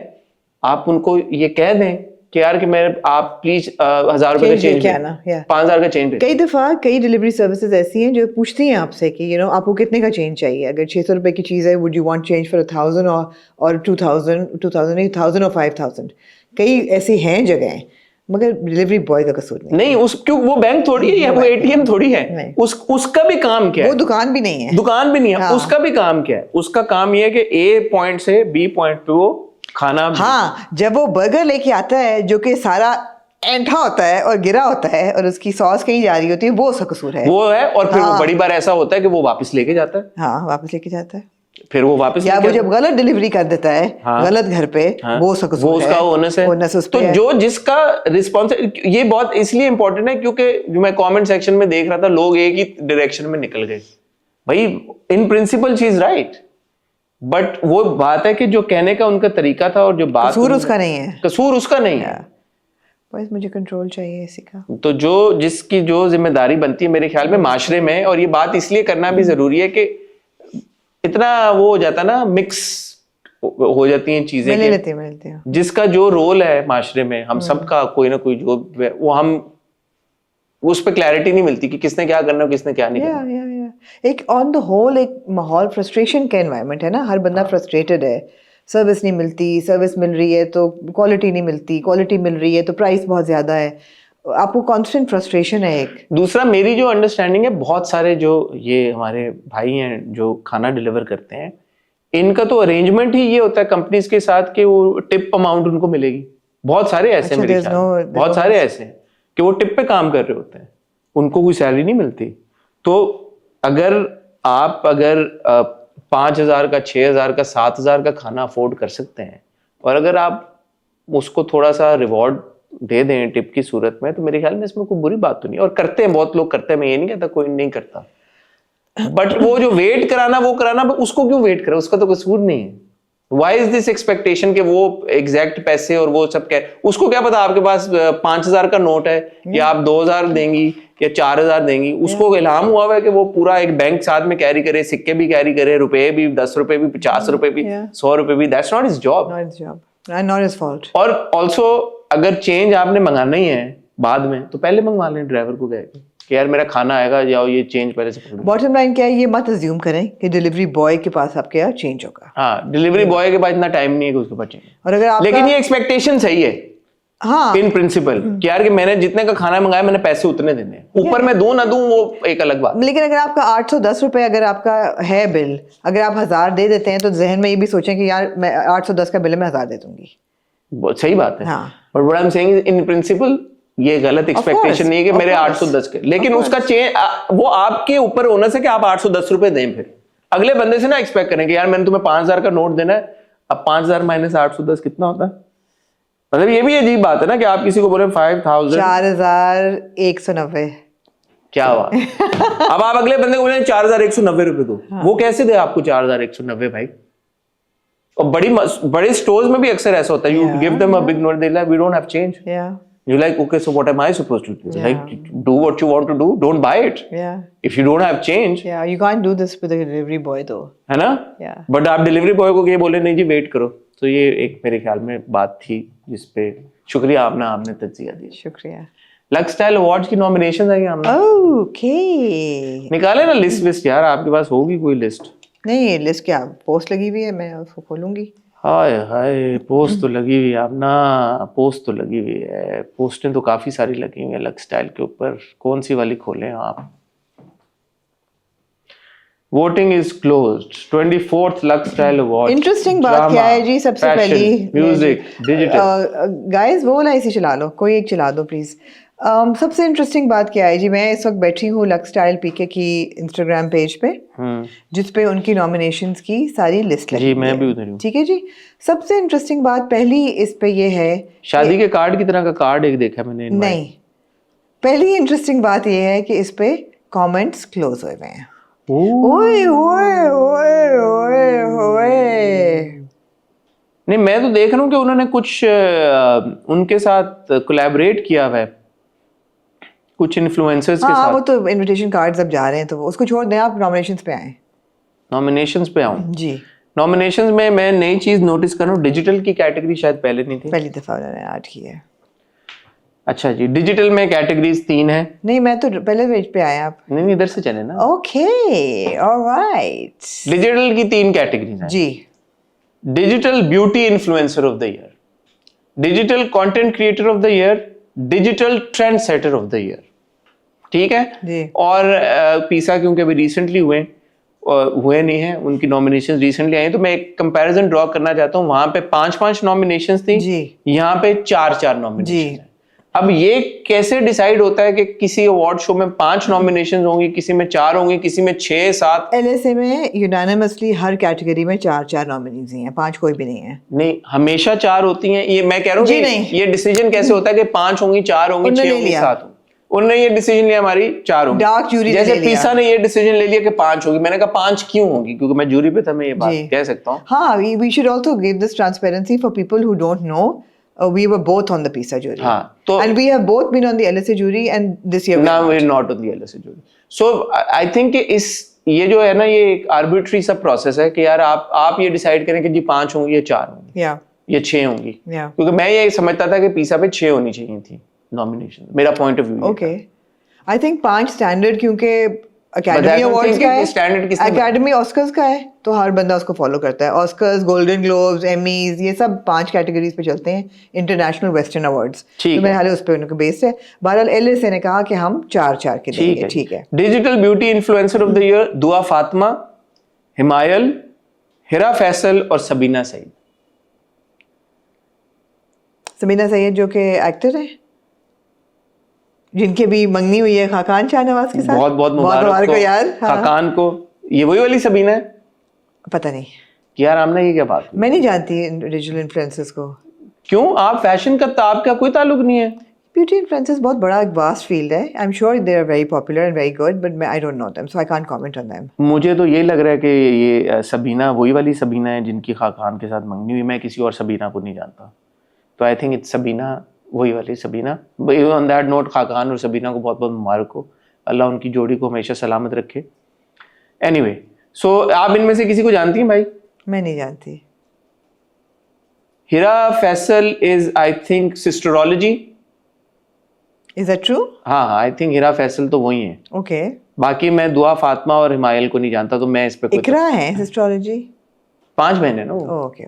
आप उनको ये कह दें कि यार कि आप प्लीज 1000 रुपए का चेंज, 5000 का चेंज। कई दफा कई डिलीवरी सर्विसेज ऐसी हैं जो पूछती हैं आपसे कि आपको कितने का चेंज चाहिए। अगर 600 रुपए की चीज़ है, would you want change for 1000 और 2000 और 5000। कई ऐसी हैं जगह, मगर डिलीवरी बॉय का कसूर नहीं क्यों, वो बैंक थोड़ी है, वो एटीएम थोड़ी है, उसका भी काम क्या है, वो दुकान भी नहीं है, हाँ। उसका भी काम क्या है, उसका काम ये है कि ए पॉइंट से बी पॉइंट पे वो खाना, हाँ, जब वो बर्गर लेके आता है जो कि सारा ऐंठा होता है और गिरा होता है और उसकी सॉस कहीं जा रही होती है, वो उसका कसूर है, वो है। और फिर वो बड़ी बार ऐसा होता है कि वो वापस लेके जाता है, हाँ, वापस लेके जाता है, फिर वो वापस, या वो जब गलत डिलीवरी कर देता है, हाँ, गलत घर पे, हाँ, वो उसका कसूर है, वो उसका ओनस है। तो जो जिसका रिस्पॉन्स, ये बहुत इसलिए इंपॉर्टेंट है क्योंकि मैं कमेंट सेक्शन में देख रहा था, लोग एक ही डायरेक्शन में निकल गए। भाई इन प्रिंसिपल चीज राइट, बट वो बात है कि जो कहने का उनका तरीका था और जो बात, कसूर उसका नहीं है, कसूर उसका नहीं है, बस मुझे कंट्रोल चाहिए इसी का। तो जिसकी जो जिम्मेदारी बनती है मेरे ख्याल में माशरे में, और ये बात इसलिए करना भी जरूरी है कि इतना वो हो जाता ना, मिक्स हो जाती हैं चीजें, मिलती हैं। जिसका जो रोल है माशरे में, हम सबका कोई ना कोई जो वो, हम उस पर क्लैरिटी नहीं मिलती कि किसने क्या करना है, किसने क्या नहीं करना। एक ऑन द होल एक माहौल फ्रस्ट्रेशन का एनवायरनमेंट है ना, हर बंदा फ्रस्ट्रेटेड है, सर्विस नहीं मिलती, सर्विस मिल रही है तो क्वालिटी नहीं मिलती, क्वालिटी मिल रही है तो प्राइस बहुत ज्यादा है, आपको कांस्टेंट फ्रस्ट्रेशन है। एक दूसरा, मेरी जो अंडरस्टैंडिंग है, बहुत सारे जो ये हमारे भाई हैं जो खाना डिलीवर करते हैं, इनका तो अरेंजमेंट ही ये होता है कंपनीज के साथ कि वो टिप अमाउंट उनको मिलेगी। बहुत सारे ऐसे मेरे ख्याल बहुत सारे ऐसे हैं कि वो टिप पे काम कर रहे होते हैं, उनको कोई सैलरी नहीं मिलती। तो अगर 5000 का, 6000 का, 7000 का खाना अफोर्ड कर सकते हैं और अगर आप उसको थोड़ा सा रिवॉर्ड दे दें टिप की सूरत में, तो मेरे ख्याल में इसमें कोई बुरी बात तो नहीं। और करते हैं, बहुत लोग करते हैं, मैं ये नहीं कहता कोई नहीं करता, बट वो जो वेट कराना, वो कराना, उसको क्यों वेट करे, उसका तो कसूर नहीं है। Why is this expectation कि वो एग्जैक्ट पैसे और वो सब क्या, उसको क्या पता आपके पास 5000 का नोट है या आप 2000 देंगी या 4000 देंगी, उसको इल्हाम हुआ है कि वो पूरा एक बैंक साथ में कैरी करे, सिक्के भी कैरी करे, रुपए भी, 10 रुपए भी, 50 रुपए भी, 100 रुपए भी, that's not his job, not his fault. और ऑल्सो अगर चेंज आपने मंगाना ही है बाद में, तो पहले मंगवा लें ड्राइवर को कह के कि यार मेरा खाना आएगा, जाओ ये चेंज पहले से पकड़ो। बॉटम लाइन क्या है, ये मत अज्यूम करें कि डिलीवरी बॉय के पास आपके यहाँ चेंज होगा। हाँ, डिलीवरी बॉय के पास इतना टाइम नहीं है कि उसके पास चेंज। और अगर आपका लेकिन ये एक्सपेक्टेशन सही है हाँ इन प्रिंसिपल कि यार कि मैंने जितने का खाना मंगाया मैंने पैसे उतने देने हैं, ऊपर मैं दूं ना दूं वो एक अलग बात। लेकिन अगर आपका 810 रुपए अगर आपका है बिल, अगर आप 1000 दे देते हैं तो जहन में ये भी सोचें कि यार मैं 810 का बिल है, मैं 1000 दे दूंगी। सही बात है, हाँ। But what I am saying in principle ये गलत एक्सपेक्टेशन नहीं है कि मेरे 810 के, लेकिन उसका चेंज वो आपके ऊपर होना से कि आप 810 रुपए दें। फिर अगले बंदे से ना एक्सपेक्ट करें कि यार मैंने तुम्हें 5000 का नोट देना है, अब 5000 माइनस 810 कितना होता है? मतलब ये भी अजीब बात है ना कि आप किसी को बोले 5000 4190। क्या हुआ? अब आप अगले बंदे को बोले 4190 रुपए दो, वो कैसे दे आपको 4190 भाई? और बड़े स्टोर्स में भी अक्सर ऐसा होता है, you give them a big note, they like we don't have change, you like okay so what am I supposed to do? Like do what you want to do, don't buy it if you don't have change. You can't do this with a delivery boy though, है ना? But आप delivery boy को ये बोले नहीं जी wait करो, तो ये एक मेरे ख्याल में बात थी जिसपे शुक्रिया आपने तज्जिया दिया। शुक्रिया। लक्स स्टाइल अवार्ड्स की नॉमिनेशन आई हमने, ओके निकाले ना लिस्ट यार, आपके पास होगी कोई लिस्ट? नहीं, लिस्ट क्या पोस्ट लगी हुई है, मैं उसको खोलूंगी। हाय हाय, पोस्ट तो लगी हुई है आप ना, पोस्ट तो लगी हुई है, पोस्टें तो काफी सारी लगी हुई है लक्स स्टाइल के ऊपर, कौन सी वाली खोलें आप? Voting is closed, 24th lux style award. Interesting बात क्या है जी, सबसे पहली म्यूजिक डिजिटल गाइस वो वाला ऐसी चला लो, कोई एक चला दो प्लीज। सबसे इंटरेस्टिंग बात क्या है जी, मैं इस वक्त बैठी हूँ लक्स स्टाइल पीके की इंस्टाग्राम पेज पे, जिस पे उनकी नॉमिनेशंस की सारी लिस्ट लगी जी, हुई मैं है। भी उधर हूँ। ठीक है जी, सबसे इंटरेस्टिंग बात पहली इस पे ये है, शादी के कार्ड की तरह का कार्ड एक देखा मैंने invite। नहीं, पहली इंटरेस्टिंग बात ये है कि इस पे कमेंट्स क्लोज हुए हैं। ओए ओए ओए ओए ओए, नहीं मैं तो देख रहा हूँ कि उन्होंने कुछ उनके साथ कोलैबोरेट किया हुआ है कुछ इन्फ्लुएंसर्स के हाँ साथ। वो तो इनविटेशन कार्ड्स अब जा रहे हैं, तो उसको छोड़ दें, आप नॉमिनेशंस पे आए। नॉमिनेशंस पे आऊँ जी, नॉमिनेशंस में मैं नई चीज नोटिस कर रहा हूँ, डिजिटल की कैटेगरी शायद पहले नहीं थी। पहली दफा उन्होंने ऐड की है। अच्छा जी, डिजिटल में कैटेगरीज 3 है। नहीं, मैं तो पहले पेज पे आए आप। नहीं इधर से चले ना। Okay alright. डिजिटल की 3 कैटेगरीज हैं जी, digital beauty influencer of the year, digital content creator of the year, digital trend setter of the year. ठीक है जी। और पीसा क्योंकि अभी रिसेंटली हुए नहीं है, उनकी नॉमिनेशन रिसेंटली आई, तो मैं एक कंपैरिजन ड्रॉ करना चाहता हूँ। वहां पे 5-5 नॉमिनेशंस थी जी। यहाँ पे 4-4 जी। नॉमिनेशन। अब ये कैसे डिसाइड होता है कि किसी अवार्ड शो में 5 नॉमिनेशन होंगी, किसी में 4 होंगी, किसी में 6-7? LSA में यूनानिमसली हर कैटेगरी में 4-4 नॉमिनीज हैं, 5 कोई भी नहीं है। नहीं हमेशा 4 होती हैं, ये मैं कह रहा हूँ जी कि नहीं। ये डिसीजन कैसे होता है कि 5 होंगी, 4 होंगी, 6 होंगी, 7 होंगी? उन्होंने ये डिसीजन लिया हमारी 4 होंगी। डार्क जूरी जैसे ने ले लिया। पीसा ने ये डिसीजन ले लिया कि 5 होगी, मैंने कहा 5 क्यों होगी, क्योंकि मैं जूरी पे था, मैं ये बात जी। कह सकता हूँ। हाँ, we should also give this transparency for people who don't know. We were both on the PISA jury. हाँ, तो and we have both been on the LSA jury, and this year we now are we're not on the LSA jury. So I think ये जो है ना, ये एक arbitrary सा process है कि यार आप ये डिसाइड करें कि जी 5 होंगी या 4 होंगी Yeah, या 6 होंगी, yeah. क्योंकि मैं ये समझता था कि पीसा पे 6 होनी चाहिए थी नॉमिनेशन, मेरा point of view. Okay. I think 5 standard, क्योंकि But I academy don't awards think का है, कि standard किसने अकेडमी ऑस्कर्स का है, तो हर बंदा उसको फॉलो करता है। ऑस्कर्स, गोल्डन ग्लोब्स, एमीज, ये सब 5 कैटेगरीज पे चलते हैं, इंटरनेशनल वेस्टर्न अवार्ड्स। ठीक तो है। मेरे हाल उस पे उनका बेस्ड है। बहरहाल LSA ने कहा कि हम 4-4 के देंगे। ठीक है। Digital beauty influencer of the year दुआ फातिमा, हिमायल, हिरा फैसल और सबीना सईद। सबीना सैयद जो कि एक्टर है, जिनके भी मंगनी हुई है खाकान शाहनवाज के साथ। बहुत बहुत मुबारक हो यार। हाँ। खाकान को। ये वही वाली सबीना है पता नहीं, कि यार आमना ये क्या बात हुई? मैं नहीं जानती डिजिटल इन्फ्लुएंसर्स को। क्यों? आप फैशन का तो आपका कोई ताल्लुक नहीं है? ब्यूटी इन्फ्लुएंसर्स बहुत बड़ा एक वास्ट फील्ड है। I am sure they are very popular and very good, but I don't know them, so I can't comment on them. मुझे तो ये लग रहा है कि ये सबीना वही वाली सबीना है जिनकी खाकान के साथ मंगनी हुई। मैं किसी और सबीना को नहीं जानता, तो आई थिंक इट्स सबीना, वही वाली Sabina. On that note, Khaqan और सबीना को बहुत बहुत मुबारक हो, अल्लाह उनकी जोड़ी को हमेशा सलामत रखे। एनीवे, सो आप इनमें से किसी को जानती हैं भाई? मैं नहीं जानती। Hira Faisal is I think sisterology, Is that true? हाँ आई थिंक हिरा फैसल तो वही है, Okay. बाकी मैं दुआ फातिमा और हिमायल को नहीं जानता, तो मैं इस पे कोई इकरा है astrology. 5 महीने ना वो। Oh, okay.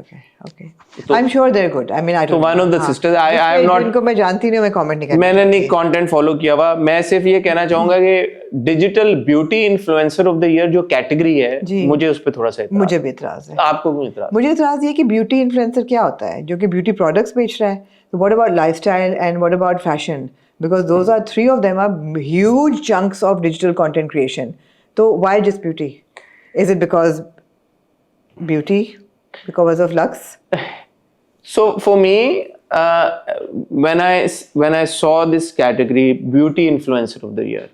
I'm sure they're good. I mean, I तो don't one know. of the हाँ. sisters, I जिसमें am not, जिनको मैं जानती नहीं हूँ, मैं comment नहीं करना मैंने नहीं चाहती। कंटेंट फॉलो किया हुआ, मैं सिर्फ ये कहना चाहूंगा कि digital beauty influencer of the year जो कैटेगरी है, जी। मुझे उस पे थोड़ा सा इतराज मुझे है। भी इतराज है। आपको क्यों इतराज? मुझे इतराज ये है कि ब्यूटी इन्फ्लुएंसर क्या होता है, जो कि ब्यूटी प्रोडक्ट्स बेच रहा है। So what about lifestyle and what about fashion? Because those are three of them are huge chunks of digital content creation. So why just beauty? Is it because beauty? Because of lux? So for me, when I saw this category, beauty influencer of the year.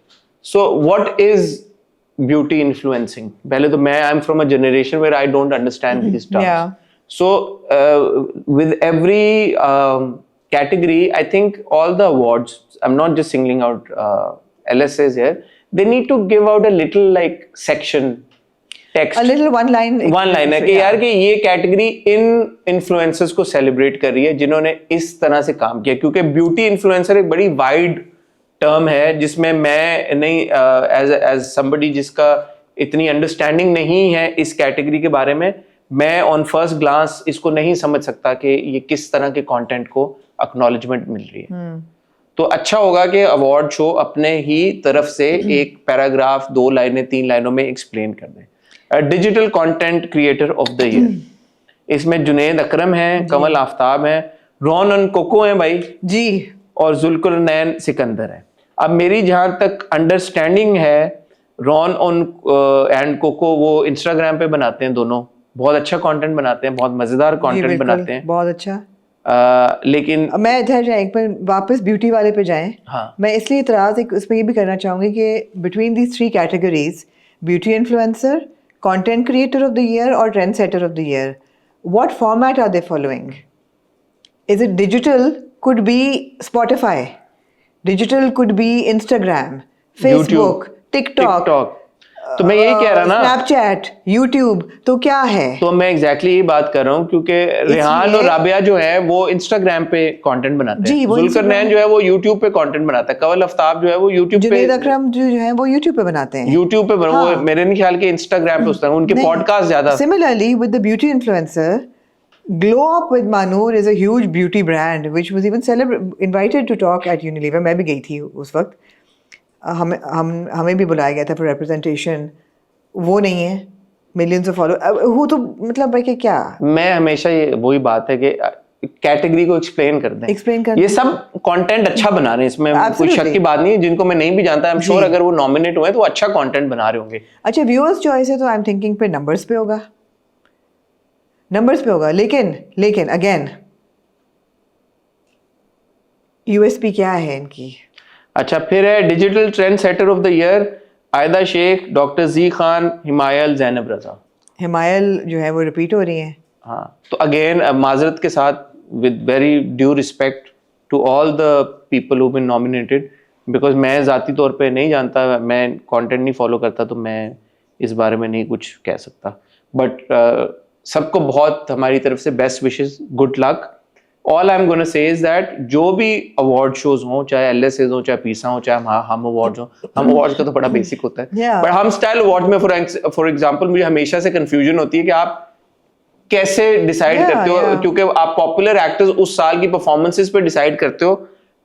So what is beauty influencing? पहले तो मैं I'm from a generation where I don't understand these terms. Yeah. So with every category, I think all the awards, I'm not just singling out LSAs here, they need to give out a little like section text. A little one line. है कि यार कि ये category इन influencers को celebrate कर रही है जिन्होंने इस तरह से काम किया, क्योंकि ब्यूटी इन्फ्लुएंसर एक बड़ी वाइड टर्म है जिसमें मैं नहीं एज समबडी जिसका इतनी अंडरस्टैंडिंग नहीं है इस कैटेगरी के बारे में, मैं ऑन फर्स्ट ग्लांस इसको नहीं समझ सकता कि ये किस तरह के कंटेंट को एक्नॉलेजमेंट मिल रही है। तो अच्छा होगा कि अवार्ड शो अपने ही तरफ से एक पैराग्राफ 2 लाइनें 3 लाइनों में एक्सप्लेन कर दें। Digital content creator of the year, इसमें जुनैद अकरम है, कमल आफ्ताब है, रॉन एंड कोको है भाई जी, और जुल्कुरनैन सिकंदर है। अब मेरी जहां तक अंडरस्टैंडिंग है, रॉन एंड कोको वो इंस्टाग्राम पे बनाते हैं, दोनों बहुत अच्छा कंटेंट बनाते हैं, बहुत मजेदार कंटेंट बनाते हैं, बहुत अच्छा। लेकिन मैं इधर जाए एक बार वापस ब्यूटी वाले पे जाएं। हाँ। मैं इसलिए इतराज एक उसमें ये भी करना चाहूँगी कि between these 3 categories, beauty influencer, content creator of the year और trend setter of the year, what format are they following? Is it digital? Could be Spotify, digital could be Instagram, Facebook, TikTok. तो मैं यही कह रहा ना, Snapchat, YouTube, तो क्या है? तो मैं एग्जैक्टली यही बात कर रहा हूँ, क्योंकि रेहान और राबिया जो है वो इंस्टाग्राम पे कंटेंट बनाते हैं, जुल्करनैन जो है वो यूट्यूब पे कंटेंट बनाता है, कमल आफ्ताब जो है वो यूट्यूब पे, जुनैद अकरम जो है वो यूट्यूब पे बनाते हैं, यूट्यूब पे वो मेरे नहीं ख्याल के इंस्टाग्राम पे उसका उनके पॉडकास्ट ज्यादा। Similarly, with the beauty influencer, Glow Up with Manur is a huge beauty brand which was even invited to talk at Unilever. मैं भी गई थी उस वक्त, हमें भी बुलाया गया था for representation. वो नहीं है, millions of followers, वो तो मतलब है कि क्या? मैं हमेशा ये वही बात है कि कैटेगरी को एक्सप्लेन कर दें, ये सब कंटेंट अच्छा बना रहे हैं, इसमें कोई शक की बात नहीं है। जिनको मैं नहीं भी जानता, आई एम श्योर अगर वो नॉमिनेट हुए तो अच्छा कंटेंट बना रहे होंगे। अच्छा, व्यूअर्स चॉइस है तो आई एम थिंकिंग पे नंबर्स पे होगा, लेकिन अगेन यूएसपी क्या है इनकी? अच्छा, फिर है digital trend setter of the year, आयदा शेख, डॉक्टर जी खान, हिमायल, जैनब रजा। हिमायल जो है वो रिपीट हो रही है। हाँ, तो अगेन माजरत के साथ, with very due respect to all the people who been nominated, because मैं ज़ाती तौर पे नहीं जानता, मैं कंटेंट नहीं फॉलो करता, तो मैं इस बारे में नहीं कुछ कह सकता, बट सबको बहुत हमारी तरफ से best wishes, good luck. All I am gonna say is that जो भी अवार्ड शोज हों, चाहे LSAs हो, चाहे पीसा हो, चाहे हम अवार्ड्स हो, हम अवार्ड्स का तो बड़ा बेसिक होता है, बट हम स्टाइल अवार्ड में फॉर एग्जांपल मुझे हमेशा से कंफ्यूजन होती है कि आप कैसे डिसाइड करते हो, क्योंकि आप पॉपुलर एक्टर्स उस साल की परफॉर्मेंसेस पे डिसाइड करते हो,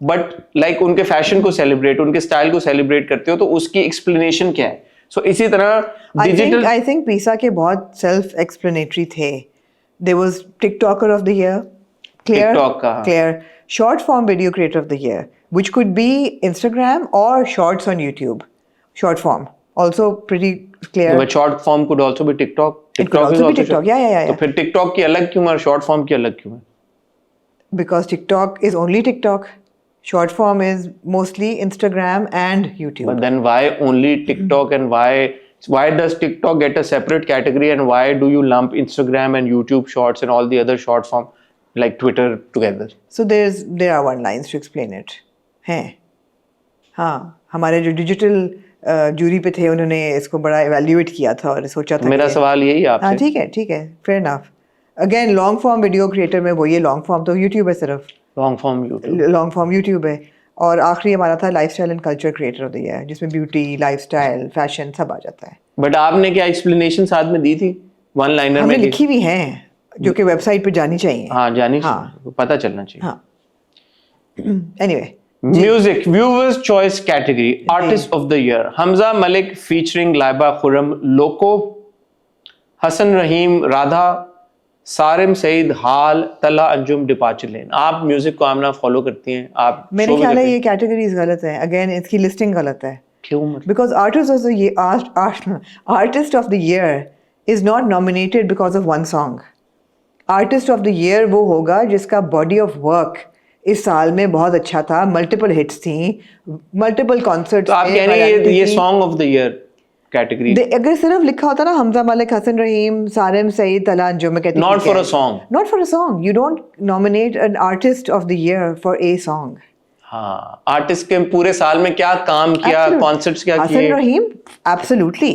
बट लाइक उनके फैशन को सेलिब्रेट, उनके स्टाइल को सेलिब्रेट करते हो, तो उसकी एक्सप्लेनेशन क्या है? सो इसी तरह डिजिटल, आई थिंक पीसा के बहुत सेल्फ एक्सप्लेनेटरी थे। There was TikToker of the year, clear short form video creator of the year, which could be Instagram or shorts on YouTube. Short form also pretty clear. But short form could also be TikTok. It could also be TikTok. Yeah. तो फिर TikTok की अलग क्यों है, short form की अलग क्यों है? Because TikTok is only TikTok. Short form is mostly Instagram and YouTube. But then why only TikTok, and why does TikTok get a separate category, and why do you lump Instagram and YouTube shorts and all the other short form like Twitter together? So there are one lines to explain it. हैं, हाँ, हमारे जो digital jury पे थे उन्होंने इसको बड़ा evaluate किया था और सोचा था। मेरा सवाल यही आपसे। हाँ, ठीक है, fair enough. Again long form video creator में वो ये लॉन्ग फॉर्म तो यूट्यूब है, सिर्फ लॉन्ग फॉर्म यूट्यूब है। और आखिरी हमारा था lifestyle and culture creator of the year, जिसमें ब्यूटी, लाइफस्टाइल, फैशन सब आ जाता है। बट आपने क्या एक्सप्लेनेशन साथ में दी थी वन लाइनर हमने में? लिखी भी हैं जो कि वेबसाइट पे जानी चाहिए। हाँ जानी हाँ। चाहिए, पता चलना चाहिए। हाँ anyway music viewers choice category artist of the year, Hamza Malik featuring Laiba Khurram, लोको, हसन रहीम, राधा, सारिम सईद, हाल, तला अंजुम, डिपार्चर लेन। आप म्यूजिक को आमना फॉलो करती हैं, आप मेरे show भी ख्याल है करती ये हैं। कैटेगरीज गलत है। अगेन इसकी लिस्टिंग गलत है। क्यों मतलब? Because artist of the year is not nominated because of one song. Artist of the year वो होगा जिसका बॉडी ऑफ वर्क इस साल में बहुत अच्छा था, मल्टीपल हिट्स थी, मल्टीपल कॉन्सर्ट्स। तो आप कह रही हैं ये song of the year category अगर सिर्फ लिखा होता ना हमजा मलिक, हसन रहीम, सारिम सईद, तला अंजुम, मैं कहती not for a song, not for a song. You don't nominate an artist of the year for a song. हाँ आर्टिस्ट के पूरे साल में क्या काम किया, कॉन्सर्ट्स क्या किए। हसन रहीम absolutely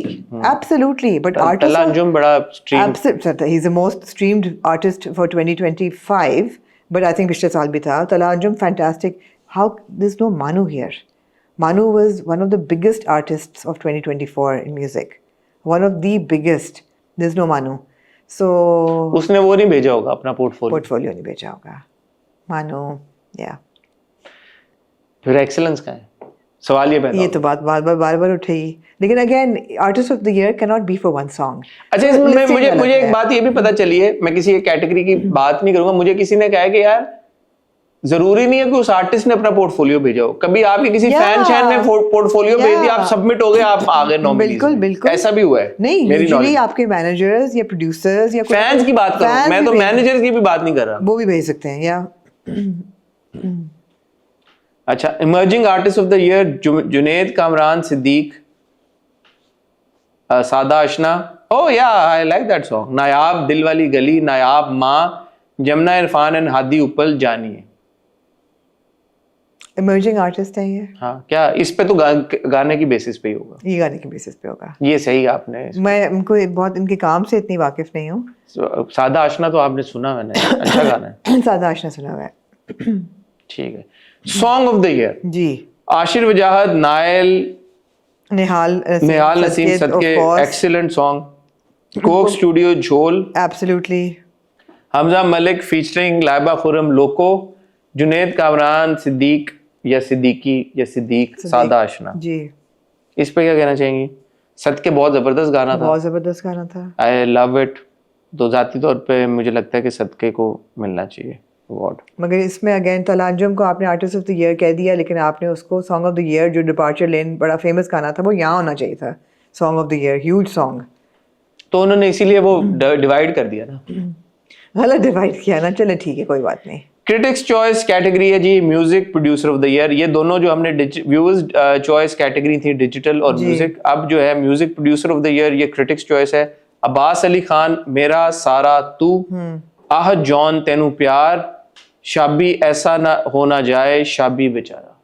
but artist तला अंजुम बड़ा stream, he's the most streamed artist for 2025 but I think पिछले साल भी था। तला Anjum fantastic. How there's no Manu here? Manu was one of the biggest artists of 2024 in music, one of the biggest. There's no Manu, so उसने वो नहीं भेजा होगा अपना पोर्टफोलियो, नहीं भेजा होगा Manu। yeah फिर एक्सेलेंस का है सवाल ये पैदा ये तो बात बार बार उठेगी। लेकिन again artist of the year can not be for one song. अच्छा इसमें मुझे एक बात ये भी पता चली है, मैं किसी एक कैटेगरी की बात नहीं करूंगा, मुझे किसी ने कहा है कि यार जरूरी नहीं है कि उस आर्टिस्ट ने अपना पोर्टफोलियो भेजा हो, कभी आपके किसी फैन चैन ने पोर्टफोलियो भेज दिया, आप सबमिट हो गए, आप आ गए नॉमिनीज में। बिल्कुल ऐसा भी हुआ है? नहीं, मेरी यूजुअली knowledge। आपके मैनेजर्स या प्रोड्यूसर्स या फैंस की बात करो, मैं तो मैनेजर की भी बात नहीं कर रहा। वो भी भेज सकते हैं या अच्छा emerging artist of the year Junaid Kamran Siddique, सादा अशना, oh yeah I like that song, Nayab, Dil Wali गली, नायाब, माँ, जमुना इरफान एंड हादी उपल, जानिए। इमर्जिंग आर्टिस्ट है ये। हाँ क्या इस पे तो गाने की बेसिस पे ही होगा? ये गाने के बेसिस पे होगा। ये सही आपने, मैं उनको बहुत इनके काम से इतनी वाकिफ नहीं हूँ। सादा आशना तो आपने सुना, मैंने अच्छा गाना है। सादा आशना सुना हुआ है। ठीक है। Song of the year ji Ashir Wajahat, Nile, निहाल नसीम सदके, एक्सीलेंट सॉन्ग। कोक स्टूडियो, झोल, एब्सोल्युटली। हमजा मलिक फीचरिंग लाइबा खुरम, लोको, जुनैद कामरान सिद्दीक या सिद्दीकी या सिद्दीक, सादा आशना। जी इस पे क्या कहना चाहेंगी? सदके बहुत जबरदस्त गाना था, बहुत जबरदस्त गाना था। I love it. तो जाती तौर पे मुझे लगता है कि सदके को मिलना चाहिए अवार्ड। मगर इसमें अगेन तला अंजुम को आपने आर्टिस्ट ऑफ द ईयर कह दिया, लेकिन आपने उसको सॉन्ग ऑफ द ईयर, जो डिपार्चर लेन बड़ा फेमस गाना था, वो यहाँ होना चाहिए था। Song of the year, huge song. तो उन्होंने इसीलिए वो डिवाइड कर दिया ना, गलत डिवाइड किया ना। चले ठीक है, कोई बात नहीं। क्रिटिक्स चॉइस कैटेगरी है जी music producer of the year. ये दोनों जो हमने व्यूअर्स चॉइस कैटेगरी थी डिजिटल और म्यूजिक, अब जो है music producer of the year ये क्रिटिक्स चॉइस है। अब्बास अली खान, मेरा सारा तू, आह जॉन तेनू प्यार, शाबी ऐसा ना होना जाए, शाबी बेचारा।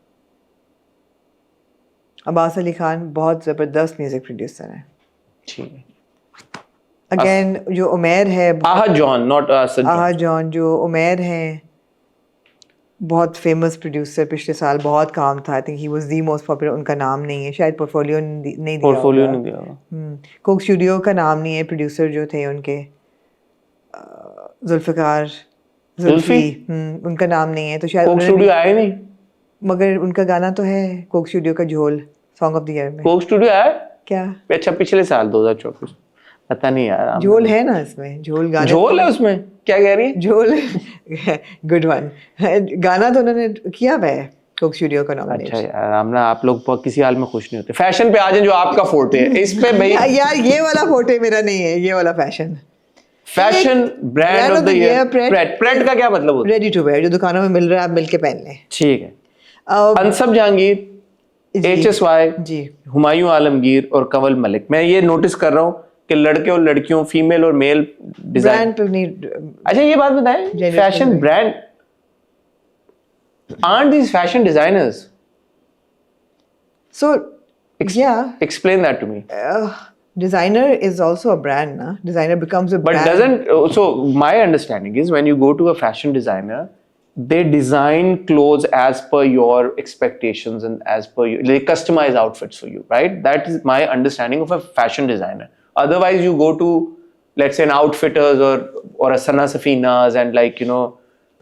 अब्बास अली खान बहुत ज़बरदस्त म्यूजिक प्रोड्यूसर है। ठीक है। अगेन जो उमेर है, आह जॉन, नॉट आहा जॉन, जो उमेर हैं बहुत फेमस प्रोड्यूसर, पिछले साल बहुत काम था। I think he was the most popular. उनका नाम नहीं है, शायद पोर्टफोलियो नहीं दिया, पोर्टफोलियो नहीं दिया। कोक स्टूडियो का नाम नहीं है, प्रोड्यूसर जो थे उनके जुल्फ़िकार जुल्फी, उनका नाम नहीं है, तो शायद कोक स्टूडियो आया नहीं, मगर उनका गाना तो है कोक स्टूडियो का झोल, सॉन्ग ऑफ द ईयर में। कोक स्टूडियो आया क्या? अच्छा पिछले साल 2024, पता नहीं यार। झोल है ना इसमें, झोल गाना, झोल है उसमें, क्या कह रही है? झोल गुड वन। गाना तो उन्होंने किया हुआ है कोक स्टूडियो का नॉमिनेशन। अच्छा यार आमना, आप लोग किसी हाल में खुश नहीं होते। फैशन पे आ जाए, जो आपका फोर्टे है, इस पे भाई यार ये वाला फोटो मेरा नहीं है, ये वाला fashion brand of the year. Parade का क्या मतलब होता है? रेडी टू वेयर, जो दुकानों में मिल रहा है, आप मिल के पहन लें। ठीक है। अनसब जहांगीर, HSY, जी, हुमायूं आलमगीर और कंवल मलिक। मैं ये नोटिस कर रहा हूँ कि लड़के और लड़कियों, फीमेल और मेल डिजाइन। ब्रांड पे नहीं। अच्छा ये बात बताएं, fashion brand, aren't these fashion designers? So yeah, Explain that to me. designer is also a brand, na? Designer becomes a But brand. doesn't, so my understanding is when you go to a fashion designer, they design clothes as per your expectations and as per you, they customize outfits for you, right? That is my understanding of a fashion designer. Otherwise you go to, let's say, an Outfitters or a Sana Safinas and like, you know,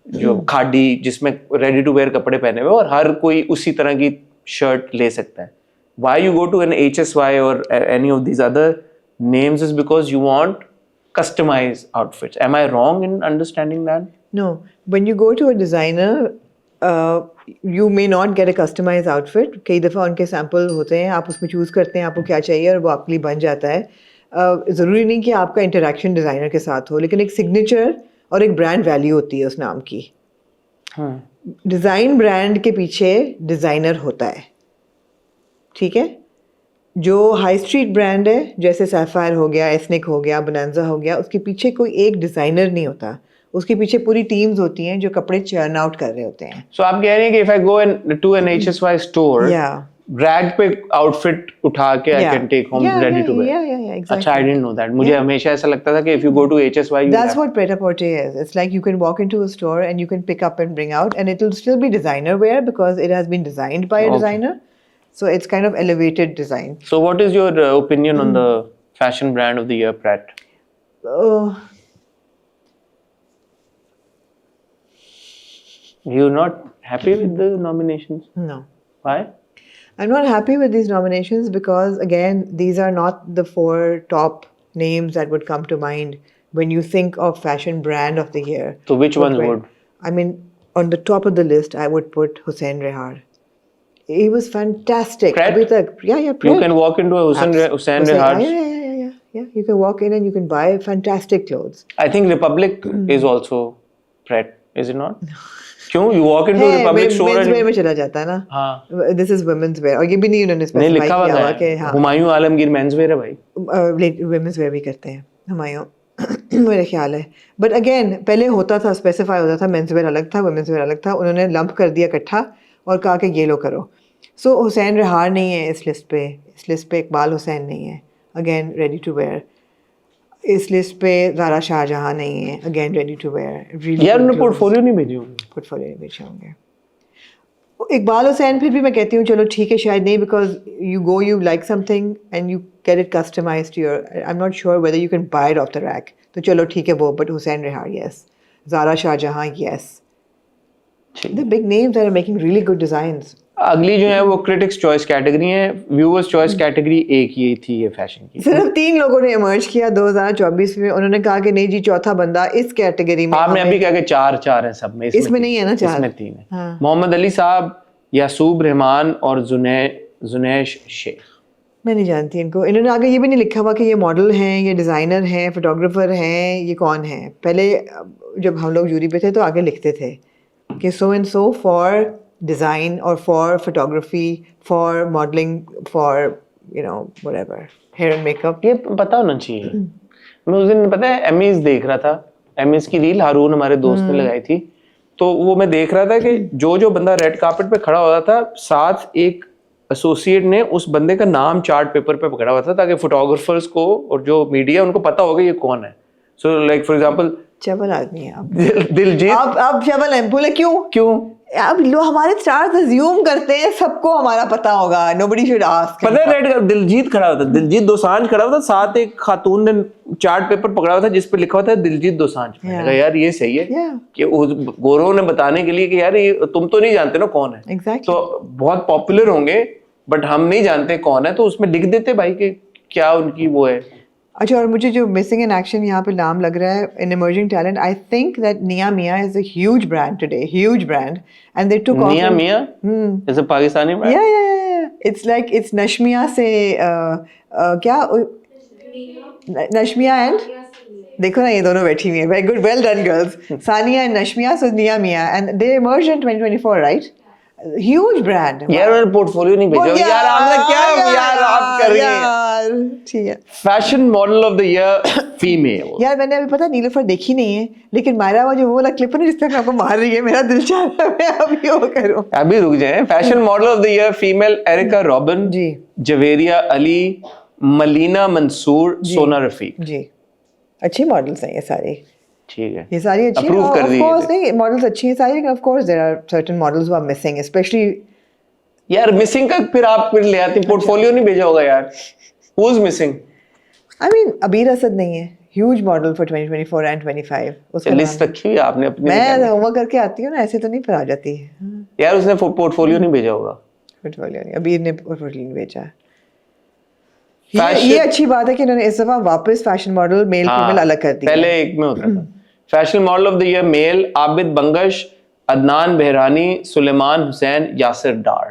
जो खादी जिसमें ready to where कपड़े पहने हुए और हर कोई उसी तरह की शर्ट ले सकता है. Why you go to an HSY or any of these other names is because you want customized outfits. Am I wrong in understanding that? No, when you go to a designer, you may not get a customized outfit. कई दफ़ा उनके sample होते हैं, आप उसमें choose करते हैं आपको क्या चाहिए और वो आपके लिए बन जाता है. ज़रूरी नहीं कि आपका इंटरेक्शन डिज़ाइनर के साथ हो, लेकिन एक सिग्नेचर और एक ब्रांड वैल्यू होती है उस नाम की. डिज़ाइन ब्रांड के पीछे डिज़ाइनर होता है, ठीक है. जो हाई स्ट्रीट ब्रांड है जैसे सैफायर हो गया, एथनिक हो गया, बोनांजा हो गया, उसके पीछे कोई एक डिज़ाइनर नहीं होता. उसके पीछे पूरी टीम्स होती हैं जो कपड़े चर्न आउट कर रहे होते हैं. So आप कह रहे हैं कि if I go to an HSY store, Yeah. Rack पे आउटफिट उठा के I can take home ready to wear. Yeah, exactly. अच्छा, I didn't know that. मुझे हमेशा ऐसा लगता था कि if you go to HSY, you That's have- what Pret-a-Porter is. It's like you can walk into a store and you can pick up and bring out, and it will still be designer wear because it has been designed by a Okay. designer. So it's kind of elevated design. So what is your opinion on the fashion brand of the year, Pret? You're not happy with the nominations? No. Why? I'm not happy with these nominations because, again, these are not the 4 top names that would come to mind when you think of fashion brand of the year. So which ones Footwear. would? I mean, on the top of the list, I would put Hussein Rehar. He was fantastic. Pret? Abhi tak, yeah, You Pret. can walk into a Hussein Rehar's. Yeah. You can walk in and you can buy fantastic clothes. I think Republic is also Pret, is it not? क्यों? You walk into a Republic store men's and wear में चला जाता है ना. हाँ. This is women's wear. और ये भी नहीं उन्होंने नहीं स्पेसिफाई लिखा हुआ किया हुआ है कि हाँ हुमायूं आलमगीर मेंस वेयर है भाई. women's wear भी करते हैं हुमायूं मेरे ख्याल है. बट अगेन पहले होता था, स्पेसिफाई होता था, मेंस वेयर अलग था, वुमेन्स वेयर अलग था. उन्होंने लंप कर दिया इकट्ठा और कहा कि ये लो करो. सो हुसैन रेहार नहीं है इस लिस्ट पे. इस लिस्ट पे इकबाल हुसैन नहीं है, अगेन रेडी टू वेयर. इस लिस्ट पे ज़ारा शाहजहां नहीं है, अगेन रेडी टू वेयर. यार उन्होंने पोर्टफोलियो नहीं भेजी होंगी. पोर्टफोलियो नहीं बेचे होंगे. इकबाल हुसैन फिर भी मैं कहती हूँ चलो ठीक है, शायद नहीं, because you go you like something and you get it customized your. I am not sure whether you can buy it off the rack. तो चलो ठीक है वो. But Hussain Rehar yes, Zara Shahjahan yes. The big names are making really good designs. अगली जो है वो critics choice category है. व्यूअर्स चॉइस कैटेगरी एक ही थी ये फैशन की. सिर्फ 3 लोगों ने इमर्ज किया 2024 में. उन्होंने कहा कि नहीं जी, चौथा बंदा इस कैटेगरी में. आपने अभी कहा कि 4 हैं सब में. इसमें नहीं है ना 4. इसमें 3 है. हाँ. मोहम्मद अली साहब, यासूब रहमान और जुनैश शेख. मैं नहीं जानती इनको. इन्होंने आगे ये भी नहीं लिखा हुआ कि ये मॉडल हैं, ये डिज़ाइनर हैं, फोटोग्राफर हैं, ये कौन है. पहले जब हम लोग जूरी पे थे तो आगे लिखते थे कि so and so for design और for photography, for modelling, for you know whatever, hair and makeup. ये पता होना चाहिए. मैं उस दिन पता है एमीज देख रहा था. एमीज की रील हारून हमारे दोस्त ने लगाई थी. तो वो मैं देख रहा था कि जो बंदा रेड कार्पेट पे खड़ा हुआ था, साथ एक एसोसिएट ने उस बंदे का नाम चार्ट पेपर पे पकड़ा हुआ था ताकि फोटोग्राफर्स को और जो मीडिया उनको पता होगा ये कौन है. सो लाइक फॉर एग्जांपल चवल आदमी है आप. दिलजीत. आप चवल हैं. बोले क्यों? अब लोग हमारे स्टार्स अज्यूम करते हैं सबको हमारा पता होगा. Nobody should ask. पता है रेड दिलजीत खड़ा हुआ था. दिलजीत दोसांझ खड़ा हुआ था. साथ एक खातून ने चार्ट पेपर पकड़ा हुआ था जिस पे लिखा हुआ था दिलजीत दोसांझ. मैंने कहा यार ये सही है कि गोरों ने बताने के लिए कि यार ये तुम तो नहीं जानते ना कौन है. Exactly. तो बहुत पॉपुलर होंगे बट हम नहीं जानते कौन है, तो उसमें लिख देते भाई कि क्या उनकी वो है. अच्छा, और मुझे जो मिसिंग इन एक्शन यहाँ पे नाम लग रहा है in emerging talent, I think that Nia Mia is a huge brand today, huge brand, and they took off. Nia Mia is a Pakistani brand. या इट्स लाइक इट्स नशमिया से क्या नशमिया एंड देखो ना ये दोनों बैठी हुई है. Very good, well done girls. Sania and Nashmia, so Nia Mia, and they emerged in 2024, right? Huge brand. यार मैंने पोर्टफोलियो नहीं भेजा यार. आपने क्या यार आप कर रही हैं. ठीक है. Fashion model of the year female. यार मैंने अभी पता नीलोफर देखी नहीं है, लेकिन मायरा वो जो वो वाला क्लिप है ना जिसमें आपको मार रही है, मेरा दिल चाह रहा है मैं अभी वो करूं. अभी रुक जाएं. Fashion model of the year female Erica Robin ji, Javeria Ali, Maleena Mansoor, Sona Rafique. जी. अच्छी मॉडल्स हैं ये सारे. ठीक है, ये सारी अच्छी Approve कर दी ऑफ कोर्स ये। नहीं मॉडल्स अच्छी हैं सारी लेकिन of course there are certain models who are missing specially यार मिसिंग का फिर आप फिर ले आती, पोर्टफोलियो नहीं भेजा होगा यार, who is missing? I mean अबीर असद नहीं है ह्यूज मॉडल फॉर 2024 एंड 25 उसका लिस्ट नाम रखी हुई है आपने अपनी? मैं होमवर्क करके आती हूँ ना ऐसे तो नहीं फिर आ जाती यार उसने पोर्टफोलियो नहीं भेजा होगा। पोर्टफोलियो नहीं अबीर ने पोर्टफोलियो नहीं भेजा Fashion- ये अच्छी बात है कि उन्होंने इस दफा वापस फैशन मॉडल मेल फीमेल अलग कर दिया पहले एक में होता था। Fashion model of the year male Abid Bangash, Adnan Bahrani, Suleman Hussain, Yasir Dar.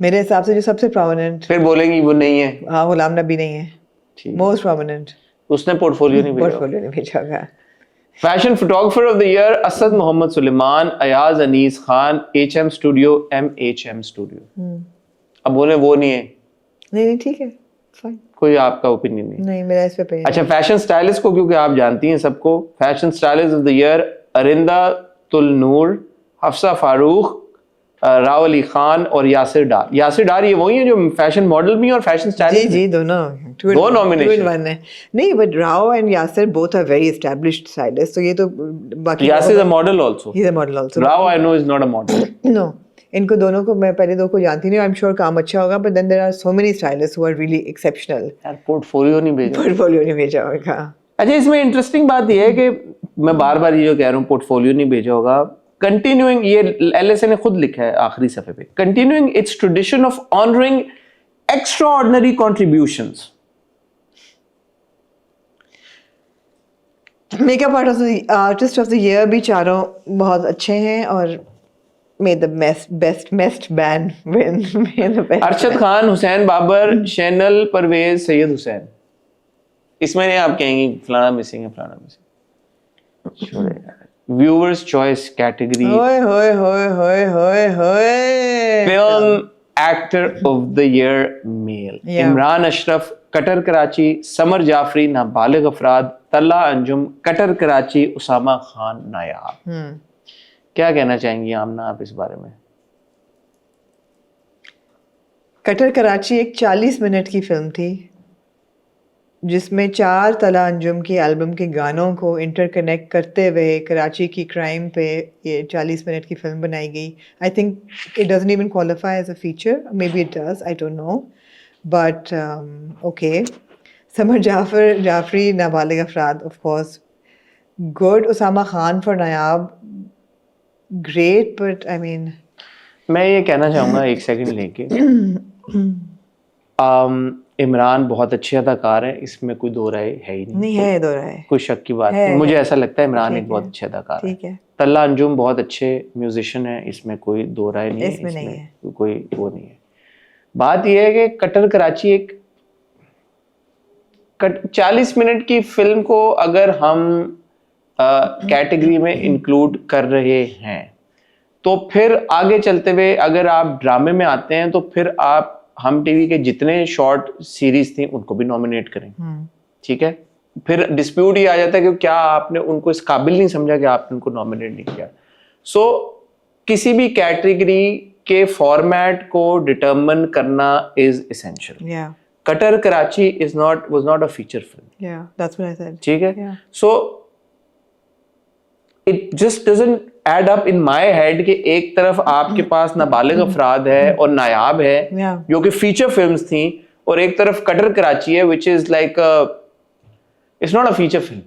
मेरे हिसाब से जो सबसे प्रोमिनेंट फिर बोलेंगी वो नहीं है, हाँ गुलाम नबी नहीं है ठीक। मोस्ट प्रोमिनेंट उसने पोर्टफोलियो नहीं भेजा। पोर्टफोलियो नहीं भेजा होगा fashion photographer of the year Asad Mohammad Suleman, Ayaz Anees Khan, HM studio, MHM studio. अब बोले वो नहीं है, नहीं ठीक है फाइन कोई आपका ओपिनियन नहीं। नहीं मेरा इस पे opinion अच्छा, फैशन स्टाइलिस्ट को क्योंकि आप जानती हैं सबको, fashion stylist of the year Arinda tul Noor, Hafsa Farooq, Rao Ali Khan और यासिर डार। यासिर डार ये वही है जो फैशन मॉडल भी है और फैशन जी स्टाइलिस्ट। जी दोनों दो nomination। 2 in 1 है नहीं but Rao and Yasir both are very established stylist तो ये तो बाकी Yasir is a model also. He is a model also Rao I know is not a model. No इनको दोनों को मैं पहले दो को जानती नहीं आई एम श्योर काम अच्छा होगा but then there are so many stylists who are really exceptional यार पोर्टफोलियो नहीं भेजा। पोर्टफोलियो नहीं भेजा होगा अच्छा, इसमें इंटरेस्टिंग बात यह है कि मैं बार बार ये जो कह रहा हूँ पोर्टफोलियो नहीं भेजा होगा, कंटिन्यूइंग, ये LSA ने खुद लिखा है आखिरी सफे पे, continuing its tradition of honouring extraordinary contributions. Makeup artist of the year भी चारों बहुत अच्छे हैं और may the best man win may the best Arshad Khan, Hussain Babar, Shanel Parvez, Syed Hussain. इसमें नहीं आप कहेंगी फलाना मिसिंग है, फलाना मिसिंग। व्यूअर्स चॉइस कैटेगरी, होए होए होए होए होए होए film actor of the year male Yeah. Imran Ashraf, Katar Karachi, Samar Jafri, Nabaligh Afraad, Talha Anjum, Katar Karachi, Usama Khan Nayab. क्या कहना चाहेंगी आमना आप इस बारे में? कटर कराची एक 40 मिनट की फिल्म थी जिसमें 4 तला अंजुम की एल्बम के गानों को इंटरकनेक्ट करते हुए कराची की क्राइम पे ये 40 मिनट की फिल्म बनाई गई। I think it doesn't even qualify as a feature, maybe it does, I don't know, but okay. Samar Jafri, Nabaligh Afraad, of course good. Usama Khan for Nayab, great, but I mean मैं ये कहना चाहूंगा एक सेकंड लेके, इमरान बहुत अच्छे अदाकार है, इसमें कोई दो राय है ही नहीं, नहीं है दो राय, कोई शक की बात है, नहीं। मुझे है। ऐसा लगता है इमरान ठीक एक बहुत है, अच्छे अदाकार है। ठीक है, तल्ला अंजुम बहुत अच्छे म्यूजिशियन है, इसमें कोई दो राय नहीं है, इसमें नहीं है। कोई वो नहीं है। बात यह है कि कटर कराची एक 40 मिनट की फिल्म को अगर हम कैटेगरी में इंक्लूड कर रहे हैं तो फिर आगे चलते हुए अगर आप ड्रामे में आते हैं तो फिर आप हम टीवी के जितने शॉर्ट सीरीज थी उनको भी नॉमिनेट करें, ठीक है। फिर डिस्प्यूट ही आ जाता है कि क्या आपने उनको इस काबिल नहीं समझा कि आपने उनको नॉमिनेट नहीं किया। सो किसी भी कैटेगरी के फॉर्मेट को डिटरमिन करना is essential. yeah, cutter Karachi was not a feature film, yeah, that's what I said. ठीक है। Yeah. So it just doesn't add up in my head कि एक तरफ आपके पास नाबालिग अफराद है और नायाब है Yeah. जो कि फीचर फिल्म्स थी, और एक तरफ कटर कराची है which is like it's not a feature film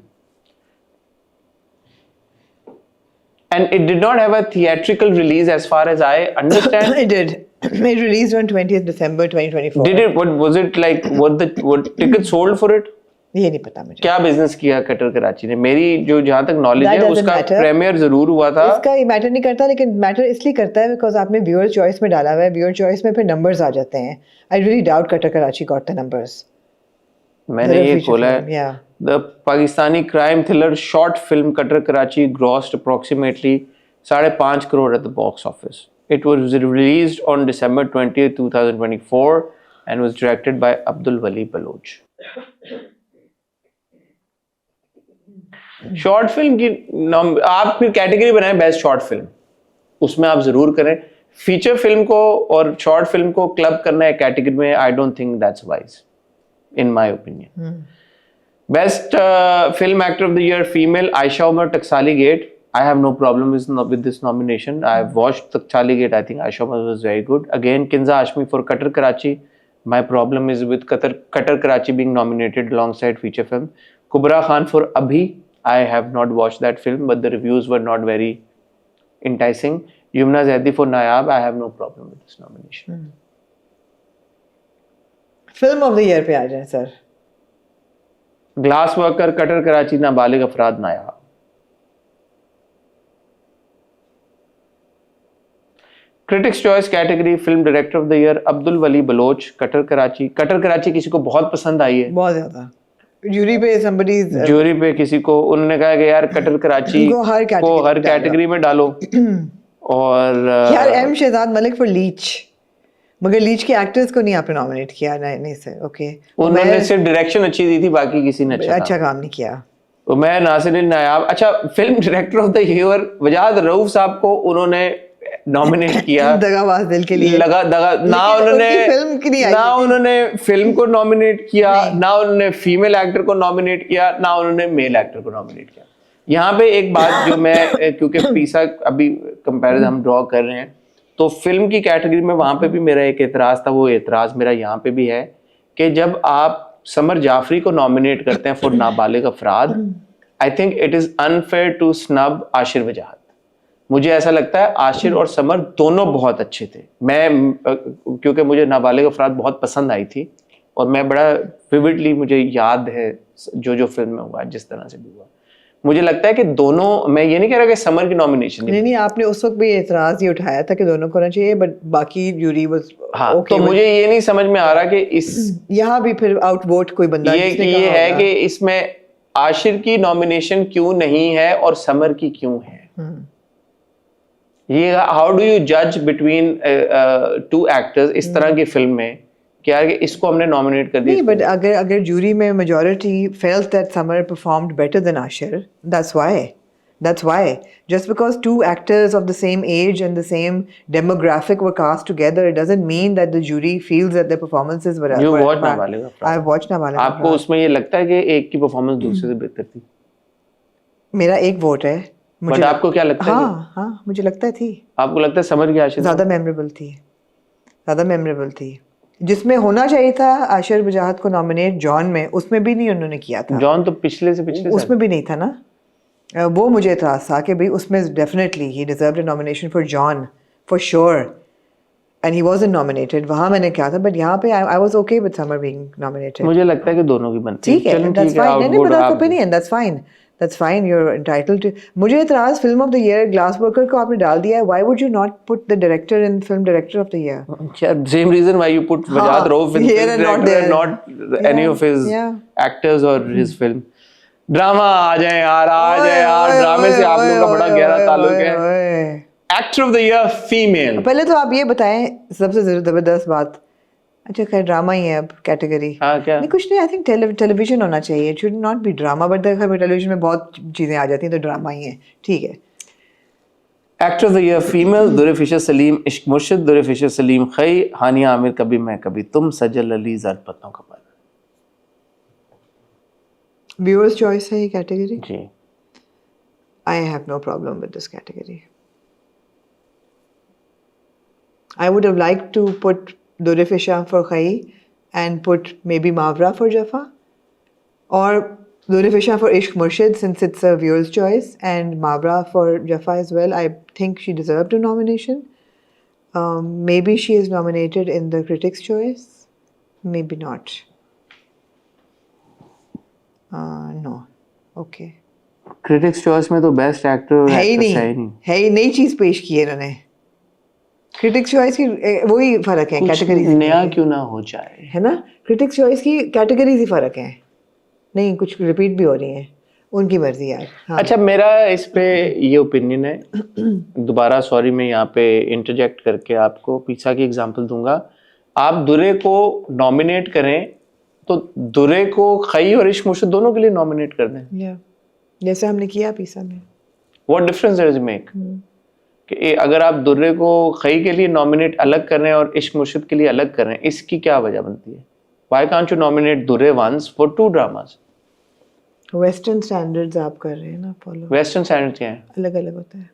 and it did not have a theatrical release as far as I understand. It did. It released on 20th December 2024. Did it? What was it like? What tickets sold for it? ये नहीं पता मुझे। क्या business किया cutter Karachi ने? मेरी जो जहां तक नॉलेज That है doesn't उसका matter. प्रीमियर जरूर हुआ था। इसका ये मैटर नहीं करता, लेकिन मैटर इसलिए करता है बिकॉज आपने व्यूअर चॉइस में डाला हुआ है, व्यूअर चॉइस में फिर नंबर्स आ जाते हैं। I really doubt cutter Karachi got the numbers. मैंने ये खोला है, yeah. The Pakistani crime thriller short film cutter Karachi ग्रॉस्ड approximately 5.5 crore at the box office. It was released on December 20th, 2024 and was directed by Abdul Wali Baloch. Short film की आप फिर category बनाएं best short film, उसमें आप जरूर करें। Feature film को और शॉर्ट फिल्म को क्लब करना है कैटेगरी में, I don't think that's wise in my opinion. Best film actor of the year female Aisha Umar Taksali Gate. I have no problem with this nomination. I have watched Taksali Gate. I think Aisha Umar was very good. Again, Kinza Ashmi for Qatar Karachi. My problem is with Qatar Karachi being nominated alongside feature film. Kubra Khan for Abhi. I have not watched that film, but the reviews were not very enticing. Yumna Zaidi for Nayab. I have no problem with this nomination. Film of the year पे आ जाए sir. Glass worker, Kattar Karachi, Nabalig Afraad, Nayab. Critics choice category film director of the year Abdul Wali Baloch, Kattar Karachi. Kattar Karachi किसी को बहुत पसंद आई है, बहुत ज्यादा. जूरी पे जूरी पे किसी को उन्होंने कहा कि यार कटर कराची को हर कैटेगरी में डालो. और यार M Shahzad Malik for Leech, मगर लीच के एक्टर्स को नहीं आपने नॉमिनेट किया. नहीं सर, ओके. उन्होंने सिर्फ डायरेक्शन अच्छी दी थी, बाकी किसी ने अच्छा काम नहीं किया. उमैर नासिरुद्दीन नायाब. अच्छा, film director of the year Wajahat Rauf साहब को उन्होंने नॉमिनेट किया. दगाबाज दिल के लिए ना उन्होंने फिल्म को नॉमिनेट किया, ना उन्होंने फीमेल एक्टर को नॉमिनेट किया, ना उन्होंने मेल एक्टर को नॉमिनेट किया. यहाँ पे एक बात जो मैं क्योंकि पीसा अभी कंपैरिजन हम ड्रॉ कर रहे हैं, तो फिल्म की कैटेगरी में वहां पे भी मेरा एक एतराज था. वो एतराज मेरा यहाँ पे भी है कि जब आप समर जाफरी को नॉमिनेट करते हैं for Nabaligh Afraad, I think it is unfair to snub Ashir Wajahat. मुझे ऐसा लगता है आशिर और समर दोनों बहुत अच्छे थे. मैं क्योंकि मुझे नाबालिग अफराद बहुत पसंद आई थी और मैं बड़ा विविडली मुझे याद है जो फिल्म में हुआ, जिस तरह से भी हुआ. मुझे लगता है कि दोनों, मैं ये नहीं कह रहा कि समर की नॉमिनेशन नहीं, आपने उस वक्त भी एतराज ही उठाया था कि दोनों को होना चाहिए, बट बाकी जूरी वाज तो मुझे ये नहीं समझ में आ रहा कि इस यहाँ भी फिर आउटवोट कोई बंदा ये है कि इसमें आशिर की नॉमिनेशन क्यों नहीं है और समर की क्यों है. ये हाउ डू यू जज बिटवीन टू एक्टर्स इस तरह की फिल्म में क्या है कि इसको हमने नॉमिनेट कर दिया. बट अगर जूरी में majority felt that summer performed better than Ashir, that's why just because two actors of the same age and the same demographic were cast together, it doesn't mean that the jury feels that their performances were. You watched नाबालिग अफराद. I've watched नाबालिग अफराद. आपको उसमें ये लगता है कि एक की परफॉर्मेंस दूसरे से बेहतर थी? मेरा एक वोट है. बट आपको क्या लगता है? हाँ, मुझे लगता है थी. आपको लगता है समर की आशिर ज्यादा मेमोरेबल थी. जिसमें होना चाहिए था आशिर वजाहत को नॉमिनेट जॉन में, उसमें भी नहीं उन्होंने किया था. जॉन तो पिछले उसमें भी नहीं था ना. वो मुझे एतराज था कि भाई उसमें definitely he deserved a nomination for John for sure, and he wasn't nominated. वहां मैंने क्या था, बट यहाँ पे I was okay with summer being nominated. मुझे लगता है कि दोनों की बनती है. ठीक है, दैट्स फाइन. नहीं, but that's opinion, that's fine, you are entitled to. मुझे एतराज film of the year glass worker को आपने डाल दिया है. Why would you not put the director in film director of the year? Same reason why you put Wajahat Rauf in not any of his actors और his film. Drama आ जाए यार. ड्रामे से आप लोगों का बड़ा गहरा ताल्लुक है. Actor of the year female. पहले तो आप ये बताएं सबसे जबरदस्त बात. अच्छा खैर ड्रामा ही है अब कैटेगरी. क्या? नहीं कुछ नहीं. आई थिंक टेलीविजन होना चाहिए. It should not be drama, but television में बहुत चीजें आ जाती हैं तो ड्रामा ही है. ठीक है. Actor of the year female Dure Fishan Saleem Ishq Murshid, दुरे Fishan Salim खई, हानिया आमिर कभी मैं कभी तुम, सजल अली ज़र्द पत्तों का पल. व्यूअर्स चॉइस है ये कैटेगरी जी. I have no problem with this category. I would have like to put Dure Fisher for Khai and put maybe Mavra for Jaffa, or Dure Fisher for Ishq Murshid since it's a viewer's choice, and Mavra for Jaffa as well. I think she deserved a nomination. Maybe she is nominated in the critics' choice, maybe not. No. Okay. Critics' choice में तो best actor है ही नई चीज पेश की है इन्होंने. Critics choice की वही फर्क है, कैटेगरी नया क्यों ना हो जाए, है ना. क्रिटिक्स चॉइस की कैटेगरीज ही फर्क है. नहीं कुछ रिपीट भी हो रही हैं, उनकी मर्जी यार. हाँ. अच्छा मेरा इस पे ये ओपिनियन है. दोबारा सॉरी मैं यहाँ पे इंटरजेक्ट करके आपको पीछा की एग्जांपल दूंगा. आप दुरे को नॉमिनेट करें तो दुरे को खई और इश्क मुर्शिद दोनों के लिए नॉमिनेट कर दें, जैसे हमने किया पीसा में. What difference does it make? कि अगर आप दुर्रे को खई के लिए नॉमिनेट अलग कर रहे हैं और इश्क मुर्शिद के लिए अलग कर रहे हैं, इसकी क्या वजह बनती है? Why can't you nominate दुर्रे once for two dramas? Western standards आप कर रहे हैं ना फॉलो, वेस्टर्न स्टैंडर्ड क्या है? अलग अलग होता है।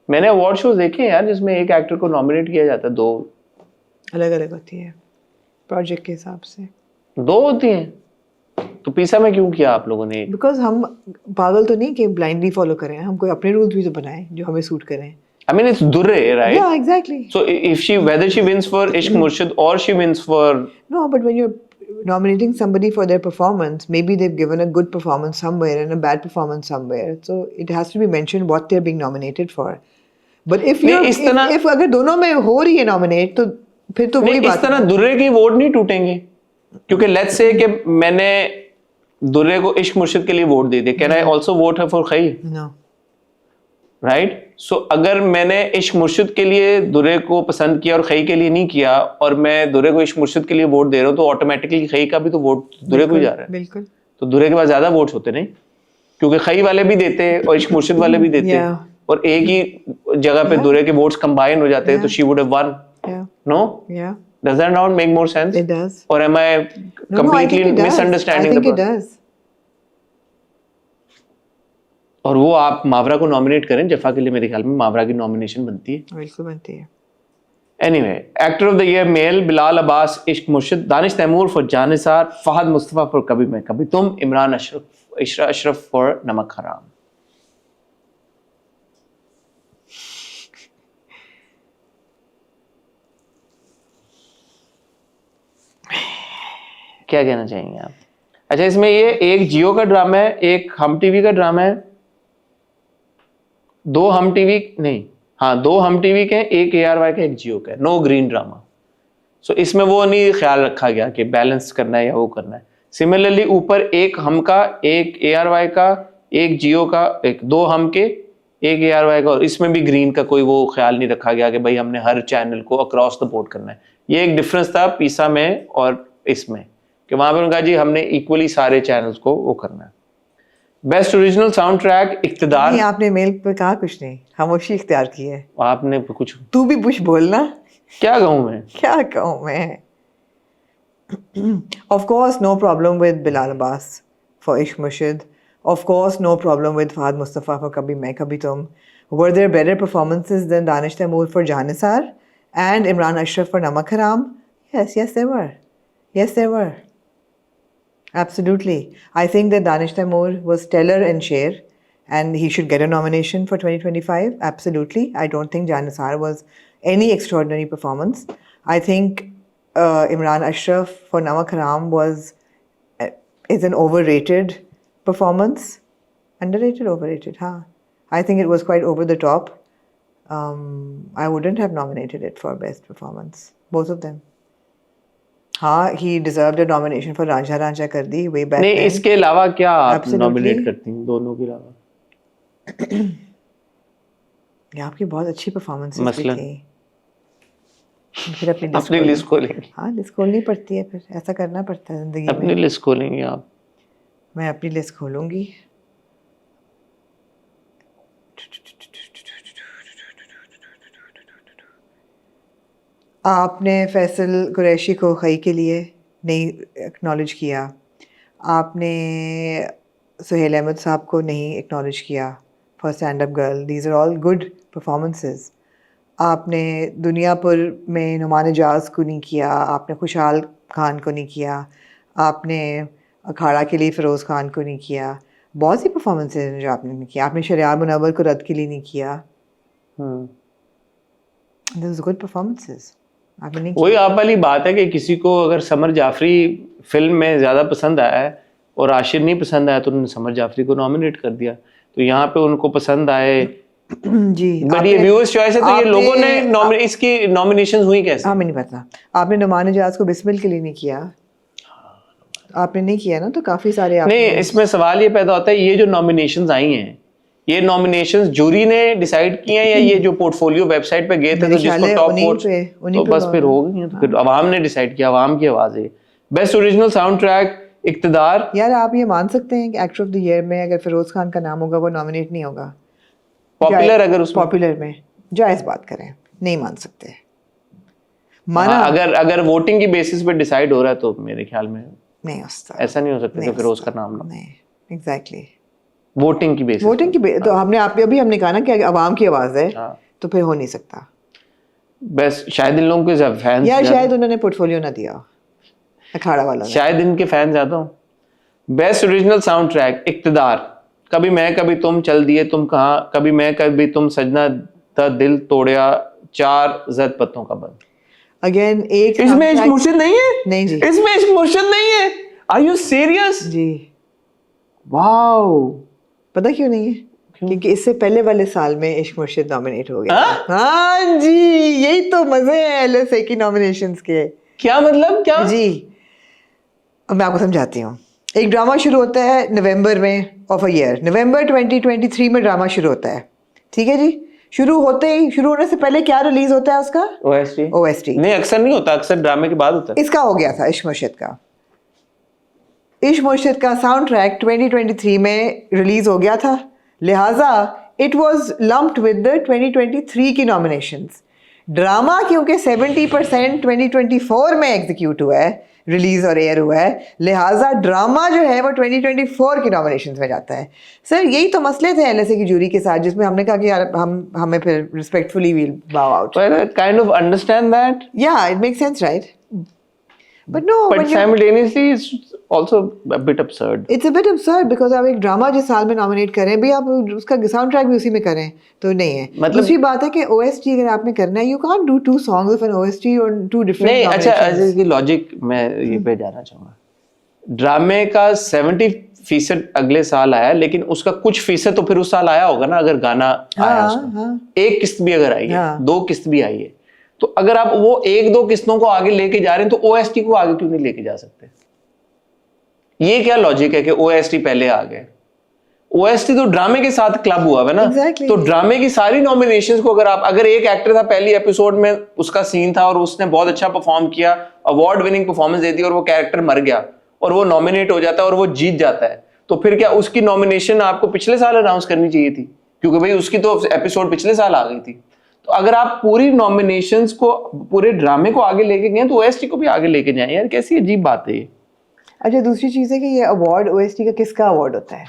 मैंने अवार्ड शोज देखे हैं यार जिसमें एक एक्टर को नॉमिनेट किया जाता है, दो अलग अलग होती है प्रोजेक्ट के हिसाब से। होती हैं। तो पीसा में क्यों किया आप लोगों ने? बिकॉज हम पागल तो नहीं कि ब्लाइंडली फॉलो करें, हम कोई अपने रूल्स भी तो बनाएं जो हमें सूट करें। I mean, it's Durre, right? Yeah, exactly. So whether she wins for Ishq Murshid or she wins for, No, but when you're nominating somebody for their performance, maybe they've given a good performance somewhere and a bad performance somewhere. So it has to be mentioned what they're being nominated for. But if नहीं, you're, इस तरह- if अगर दोनों में हो रही है nominate, तो फिर तो वही नहीं, बात इस तरह दुर्रे की वोट नहीं टूटेंगे, क्योंकि लेट्स से कि मैंने दुर्रे को इश्क मुर्शिद के लिए vote they the, can I also vote her for खई? No. राइट? सो अगर मैंने इश्क मुर्शिद के लिए दुर्रे को पसंद किया और खई के लिए नहीं किया, और मैं दुर्रे को इश्क मुर्शिद के लिए वोट दे रहा हूँ, तो ऑटोमेटिकली खई का भी तो वोट दुर्रे को ही जा रहा है। बिल्कुल। तो दुर्रे के पास ज्यादा वोट्स होते नहीं, क्योंकि खई वाले भी देते हैं और इश्क मुर्शिद वाले भी देते हैं, Yeah. और एक ही जगह पे दुर्रे के वोट्स कंबाइन हो जाते हैं, तो she would have won. Yeah. No, Yeah. Does that not make more sense? It does. और am I No, I think completely it does. misunderstanding I think the it process? does. और वो आप मावरा को nominate करें, जफा के लिए मेरे ख्याल में मावरा की नॉमिनेशन बनती है। बिल्कुल बनती है। Anyway, actor of the year male Bilal Abbas Ishq Murshid, Danish Taimoor for Jaanisar, Fahad Mustafa for कभी मैं कभी तुम, इमरान अशरफ फॉर नमक हराम। क्या कहना चाहेंगे आप? अच्छा, इसमें ये एक जियो का ड्रामा है, एक हम टीवी का ड्रामा है, दो हम टीवी नहीं, हाँ दो हम टीवी के, एक ARY का, एक जियो का, नो ग्रीन ड्रामा। सो इसमें वो नहीं ख्याल रखा गया कि बैलेंस करना है या वो करना है। सिमिलरली ऊपर एक हम का, एक ARY का, एक जियो का, एक दो हम के, एक ARY का, और इसमें भी ग्रीन का कोई वो ख्याल नहीं रखा गया कि भाई हमने हर चैनल को अक्रॉस द बोर्ड करना है। ये एक डिफरेंस था पीसा में और इसमें, कि वहां पर उन्होंने कहा जी हमने इक्वली सारे चैनल्स को वो करना है। Best original sound track Iqtidar. नहीं, आपने मेल पे कहा कुछ नहीं, खामोशी इख्तियार की है। आपने कुछ, तू भी कुछ बोलना। क्या कहूँ मैं? क्या कहूँ मैं? Of course, no problem with Bilal Abbas for Ishq Murshid. Of course, no problem with Fahad Mustafa for Kabhi Main Kabhi Tum. Were there better performances than Danish Taimur for Janisar and Imran Ashraf for Namak Haram? Yes, there were. Yes, there were. Absolutely. I think that Danish Taimur was stellar in Sher and he should get a nomination for 2025. Absolutely. I don't think Janisar was any extraordinary performance. I think Imran Ashraf for Namak Haram is an overrated performance. Underrated, overrated, huh? I think it was quite over the top. I wouldn't have nominated it for best performance. Both of them. हाँ, he deserved a nomination for Ranjha Ranjha कर दी way back नहीं, then. इसके अलावा क्या आप Absolutely. Nominate करती हैं दोनों के अलावा? ये आपकी बहुत अच्छी परफॉर्मेंसेस भी मसलन? थी। फिर अपनी अपनी लिस्ट खोलेंगे? हाँ, लिस्ट खोलनी पड़ती है, फिर ऐसा करना पड़ता है जिंदगी अपनी में। लिस्ट खोलेंगे आप? मैं अपनी लिस्ट खोलूंगी। आपने फैसल कुरैशी को खई के लिए नहीं एक्नॉलेज किया, आपने सुहेल अहमद साहब को नहीं एक्नॉलेज किया for stand up girl. These are all good performances. आपने दुनियापुर में नुमान एजाज को नहीं किया, आपने खुशहाल खान को नहीं किया, आपने अखाड़ा के लिए फ़िरोज़ खान को नहीं किया। बहुत सी परफॉर्मेंसेज हैं जो आपने नहीं किया। आपने शरियार मुनव्वर को रद्द के लिए नहीं किया। Those गुड परफॉर्मेंसेस आपने नहीं वही आप वाली बात है कि किसी को अगर समर जाफरी फिल्म में ज्यादा पसंद आया है और आशिर नहीं पसंद आया, तो उन्होंने समर जाफरी को नॉमिनेट कर दिया। तो यहाँ पे उनको पसंद आए जी। बट ये व्यूअर्स चॉइस है, तो ये लोगों ने इसकी नॉमिनेशंस हुई कैसे? हमें नहीं पता। आपने नुमान एजाज को बिस्मिल के लिए नहीं किया, आपने नहीं किया ना, तो काफी सारे नहीं, इसमें सवाल ये पैदा होता है, ये जो नॉमिनेशंस आई हैं, ये नॉमिनेशंस जूरी ने डिसाइड किए हैं या ये जो पोर्टफोलियो वेबसाइट पे गए थे तो जिसको टॉप वोट, तो बस फिर हो गई, तो फिर अवाम ने डिसाइड किया, अवाम की आवाज है। Best original sound track Iqtidar. यार आप ये मान सकते हैं कि एक्टर ऑफ द ईयर में अगर फिरोज खान का नाम होगा वो नॉमिनेट नहीं होगा? पॉपुलर अगर उसमें पॉपुलर में जायज बात करें, नहीं मान सकते। माना अगर वोटिंग की बेसिस पे डिसाइड हो रहा है तो मेरे ख्याल में नहीं हो सकता, ऐसा नहीं हो सकता नहीं कि हो फिरोज सकता। का नाम लो नहीं, एग्जैक्टली। वोटिंग की बेसिस वोटिंग की तो हमने अभी हमने कहा ना कि आवाम की आवाज है, हाँ। तो फिर हो नहीं सकता। बस शायद इन लोगों के फैंस या शायद उन्होंने पोर्टफोलियो ना दिया हो, अखाड़ा वालों ने। शायद इनके फैन ज्यादा हो। बेस्ट ओरिजिनल साउंड ट्रैक इक्तदार, कभी मैं कभी तुम, चल दिए तुम कहाँ, कभी मैं कभी तुम, सजना दा दिल तोड़िया, चार जद पत्तों का बंद। अगेन एक इसमें इश्क soundtrack- मुर्शिद नहीं है? नहीं जी। इसमें इश्क मुर्शिद नहीं है? Are you serious? जी, वाओ। पता क्यों नहीं है? क्योंकि इससे पहले वाले साल में इश्क मुर्शिद नॉमिनेट हो गया हाँ? था। हाँ जी, यही तो मजे हैं LSA की नॉमिनेशंस के। क्या मतलब क्या? जी, अब मैं आपको समझाती हूँ। एक ड्रामा शुरू होता है नवंबर में ऑफ अ ईयर, नवंबर 2023 में ड्रामा शुरू होता है, ठीक है जी। शुरू होने से पहले क्या रिलीज होता है उसका? OST। OST। नहीं, अक्सर नहीं होता, अक्सर ड्रामे के बाद होता है। इसका हो गया था इश्क मुर्शिद का। इश्क मुर्शिद का साउंड ट्रैक 2023 में रिलीज हो गया था, लिहाजा it was lumped with the 2023 की नॉमिनेशंस। ड्रामा क्योंकि 70% 2024 में एग्जीक्यूट हुआ है, रिलीज और एयर हुआ है, लिहाजा ड्रामा जो है वो 2024 की नॉमिनेशंस में जाता है। सर यही तो मसले थे LSA की जूरी के साथ, जिसमें हमने कहा कि यार हमें फिर रिस्पेक्टफुली वील बाउ out. But I kind of understand that. Yeah, it makes sense, right? But no, But when you- simultaneously it's also a bit absurd. It's a bit absurd because आप एक ड्रामा जिस साल में nominate करें भी, आप उसका साउंड ट्रैक भी उसी में करें तो नहीं है। मतलब- दूसरी बात है कि OST अगर आपने करना है, you can't do 2 songs of an OST और 2 different नहीं, अच्छा nominations. इसकी लॉजिक मैं ये पे जाना चाहूंगा। ड्रामे का 70% अगले साल आया, लेकिन उसका कुछ फीसद तो फिर उस साल आया होगा ना, अगर गाना आया हाँ, उसमें। हाँ। एक किस्त भी अगर आई है, हाँ। 2 किस्त भी आई है, तो अगर आप वो 1-2 किस्तों को आगे लेके जा रहे हैं तो OST को आगे क्यों नहीं लेके जा सकते? ये क्या लॉजिक है कि OST पहले आ गए? OST तो ड्रामे के साथ क्लब हुआ है ना। Exactly. तो ड्रामे की सारी नॉमिनेशंस को अगर एक एक्टर था पहली एपिसोड में, उसका सीन था और उसने बहुत अच्छा परफॉर्म किया, अवार्ड विनिंग परफॉर्मेंस दे दी और वो कैरेक्टर मर गया और वो नॉमिनेट हो जाता है और वो जीत जाता है, तो फिर क्या उसकी नॉमिनेशन आपको पिछले साल अनाउंस करनी चाहिए थी? क्योंकि भाई उसकी तो एपिसोड पिछले साल आ गई थी। तो अगर आप पूरी नॉमिनेशंस को, पूरे ड्रामे को आगे लेके गए तो OST को भी आगे लेके जाएं। यार कैसी अजीब बात है ये। अच्छा, दूसरी चीज़ है कि ये अवार्ड OST का किसका अवार्ड होता है?